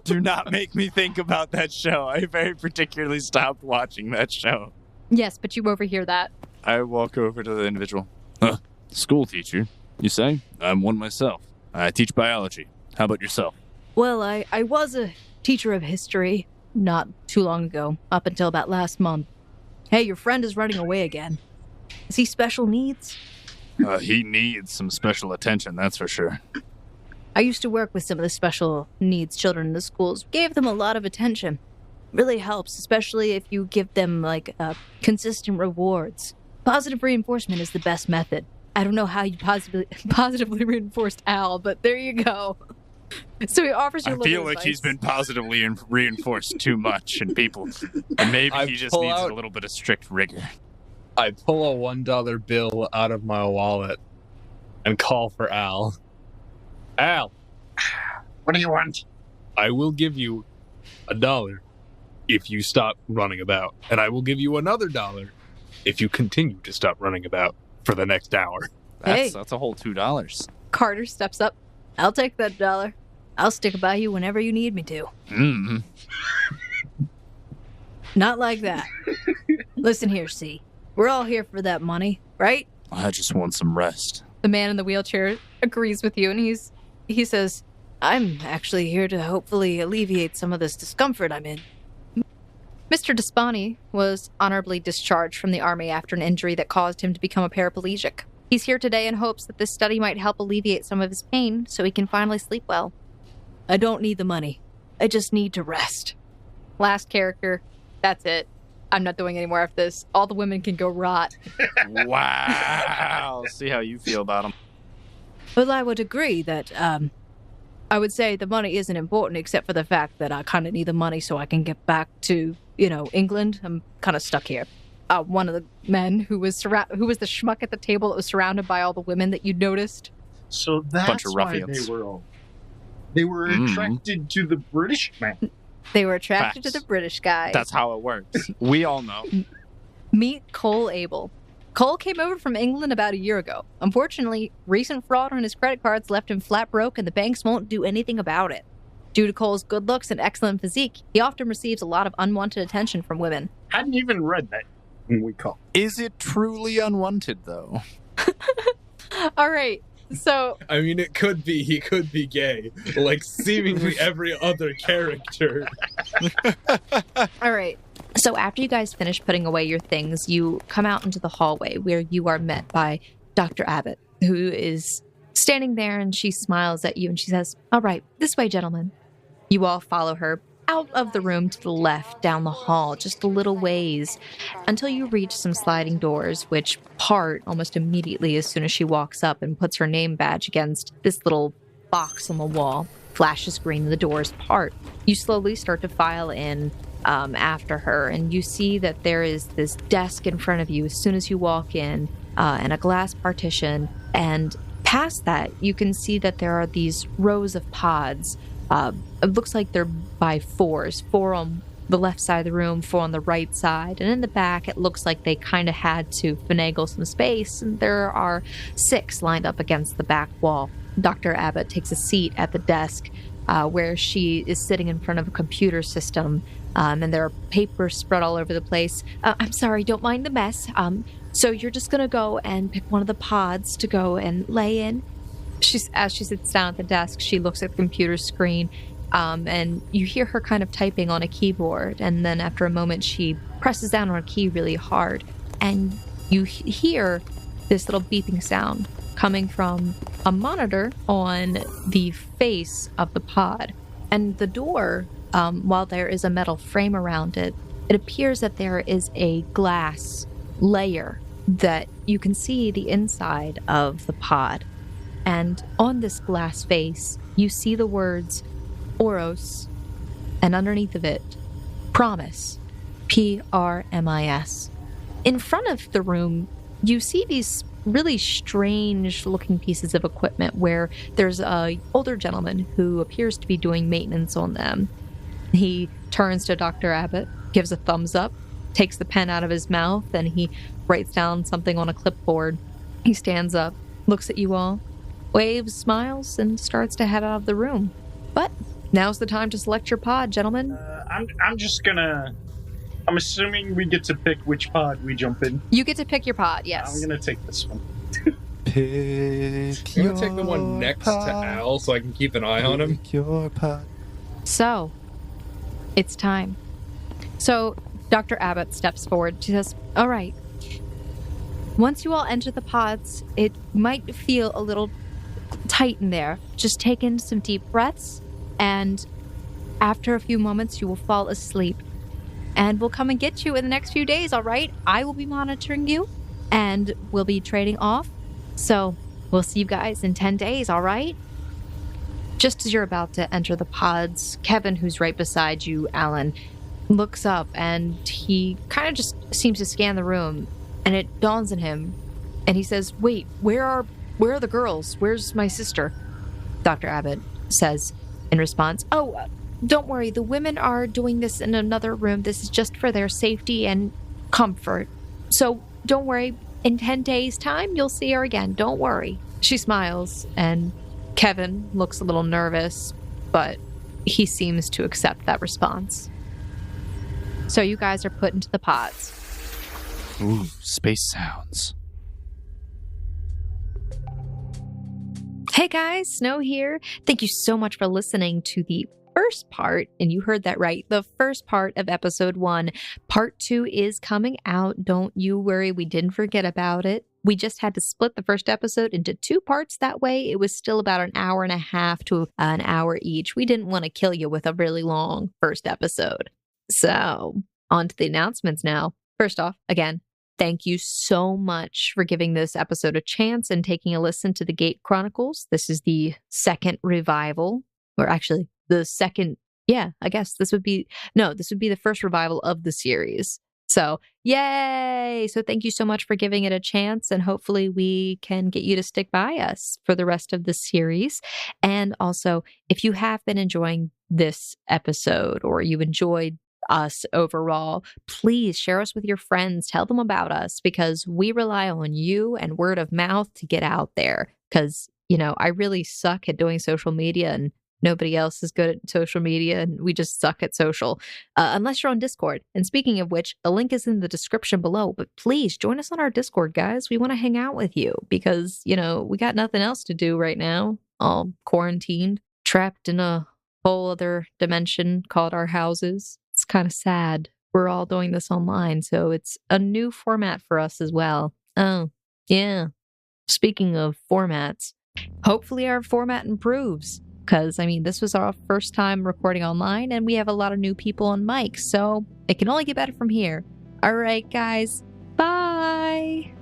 Do not make me think about that show. I very particularly stopped watching that show. Yes, but you overhear that. I walk over to the individual. School teacher, you say? I'm one myself. I teach biology. How about yourself? Well, I was a teacher of history not too long ago, up until about last month. Hey, your friend is running away again. Is he special needs? He needs some special attention, that's for sure. I used to work with some of the special needs children in the schools. Gave them a lot of attention. Really helps, especially if you give them, consistent rewards. Positive reinforcement is the best method. I don't know how you positively reinforced Al, but there you go. So he offers you a little I feel like advice. he's been positively reinforced too much in people. And maybe he just needs a little bit of strict rigor. I pull a $1 bill out of my wallet and call for Al. Al, What do you want? I will give you $1 if you stop running about, and I will give you another $1 if you continue to stop running about for the next hour. Hey. That's a whole $2. Carter steps up. I'll take that $1. I'll stick by you whenever you need me to. Mm-hmm. Not like that. Listen here, C. We're all here for that money, right? I just want some rest. The man in the wheelchair agrees with you, and he says, I'm actually here to hopefully alleviate some of this discomfort I'm in. Mr. Despani was honorably discharged from the army after an injury that caused him to become a paraplegic. He's here today in hopes that this study might help alleviate some of his pain so he can finally sleep well. I don't need the money. I just need to rest. Last character. That's it. I'm not doing any more of this. All the women can go rot. Wow. See how you feel about him. Well, I would agree that, I would say the money isn't important except for the fact that I kind of need the money so I can get back to, England. I'm kind of stuck here. One of the men who was the schmuck at the table that was surrounded by all the women that you noticed. So Bunch that's of why ruffians. they were attracted to the British man. They were attracted to Facts. the British guy. That's how it works. We all know. Meet Cole Abel. Cole came over from England about a year ago. Unfortunately, recent fraud on his credit cards left him flat broke and the banks won't do anything about it. Due to Cole's good looks and excellent physique, he often receives a lot of unwanted attention from women. Hadn't even read that when we called. Is it truly unwanted, though? All right, so... I mean, it could be. He could be gay. Like, seemingly every other character. All right. So after you guys finish putting away your things, you come out into the hallway where you are met by Dr. Abbott, who is standing there, and she smiles at you and she says, "All right, this way, gentlemen." You all follow her out of the room to the left, down the hall, just a little ways, until you reach some sliding doors, which part almost immediately as soon as she walks up and puts her name badge against this little box on the wall. Flashes green, the doors part. You slowly start to file in after her, and you see that there is this desk in front of you as soon as you walk in, and a glass partition, and past that you can see that there are these rows of pods. It looks like they're by fours, 4 on the left side of the room, 4 on the right side, and in the back it looks like they kind of had to finagle some space, and there are 6 lined up against the back wall. Dr. Abbott takes a seat at the desk where she is sitting in front of a computer system, and there are papers spread all over the place. "I'm sorry, don't mind the mess. So you're just going to go and pick one of the pods to go and lay in?" As she sits down at the desk, she looks at the computer screen, and you hear her kind of typing on a keyboard, and then after a moment she presses down on a key really hard, and you hear this little beeping sound coming from a monitor on the face of the pod. And the door, while there is a metal frame around it, it appears that there is a glass layer that you can see the inside of the pod. And on this glass face, you see the words Oros, and underneath of it, Promise, Prmis. In front of the room, you see these really strange looking pieces of equipment where there's a older gentleman who appears to be doing maintenance on them. He turns to Dr. Abbott, gives a thumbs up, takes the pen out of his mouth, and he writes down something on a clipboard. He stands up, looks at you all, waves, smiles, and starts to head out of the room. But now's the time to select your pod, gentlemen. I'm just gonna... I'm assuming we get to pick which pod we jump in. You get to pick your pod, yes. I'm gonna take this one. Pick I'm gonna take the one next to Al so I can keep an eye on him. Pick your pod. So, it's time. So, Dr. Abbott steps forward. She says, "All right. Once you all enter the pods, it might feel a little tight in there. Just take in some deep breaths, and after a few moments, you will fall asleep. And we'll come and get you in the next few days, all right? I will be monitoring you, and we'll be trading off. So, we'll see you guys in 10 days, all right?" Just as you're about to enter the pods, Kevin, who's right beside you, Alan, looks up, and he kind of just seems to scan the room, and it dawns on him, and he says, "Wait, where are the girls? Where's my sister?" Dr. Abbott says in response, "Oh, don't worry, the women are doing this in another room. This is just for their safety and comfort. So don't worry, in 10 days' time, you'll see her again. Don't worry." She smiles, and Kevin looks a little nervous, but he seems to accept that response. So you guys are put into the pods. Ooh, space sounds. Hey guys, Snow here. Thank you so much for listening to the first part, and you heard that right, the first part of episode 1. Part 2 is coming out. Don't you worry, we didn't forget about it. We just had to split the first episode into 2 parts. That way it was still about an hour and a half to an hour each. We didn't want to kill you with a really long first episode. So, on to the announcements now. First off, again, thank you so much for giving this episode a chance and taking a listen to the Gate Chronicles. This is the second revival, or actually the second, I guess this would be the first revival of the series. So, yay! So thank you so much for giving it a chance, and hopefully we can get you to stick by us for the rest of the series. And also, if you have been enjoying this episode, or you enjoyed us overall, please share us with your friends. Tell them about us because we rely on you and word of mouth to get out there. Because, I really suck at doing social media and nobody else is good at social media and we just suck at social, unless you're on Discord. And speaking of which, the link is in the description below. But please join us on our Discord, guys. We want to hang out with you because, we got nothing else to do right now. All quarantined, trapped in a whole other dimension called our houses. It's kind of sad. We're all doing this online, so it's a new format for us as well. Oh, yeah. Speaking of formats, hopefully our format improves. Because, this was our first time recording online, and we have a lot of new people on mic, so it can only get better from here. All right, guys. Bye!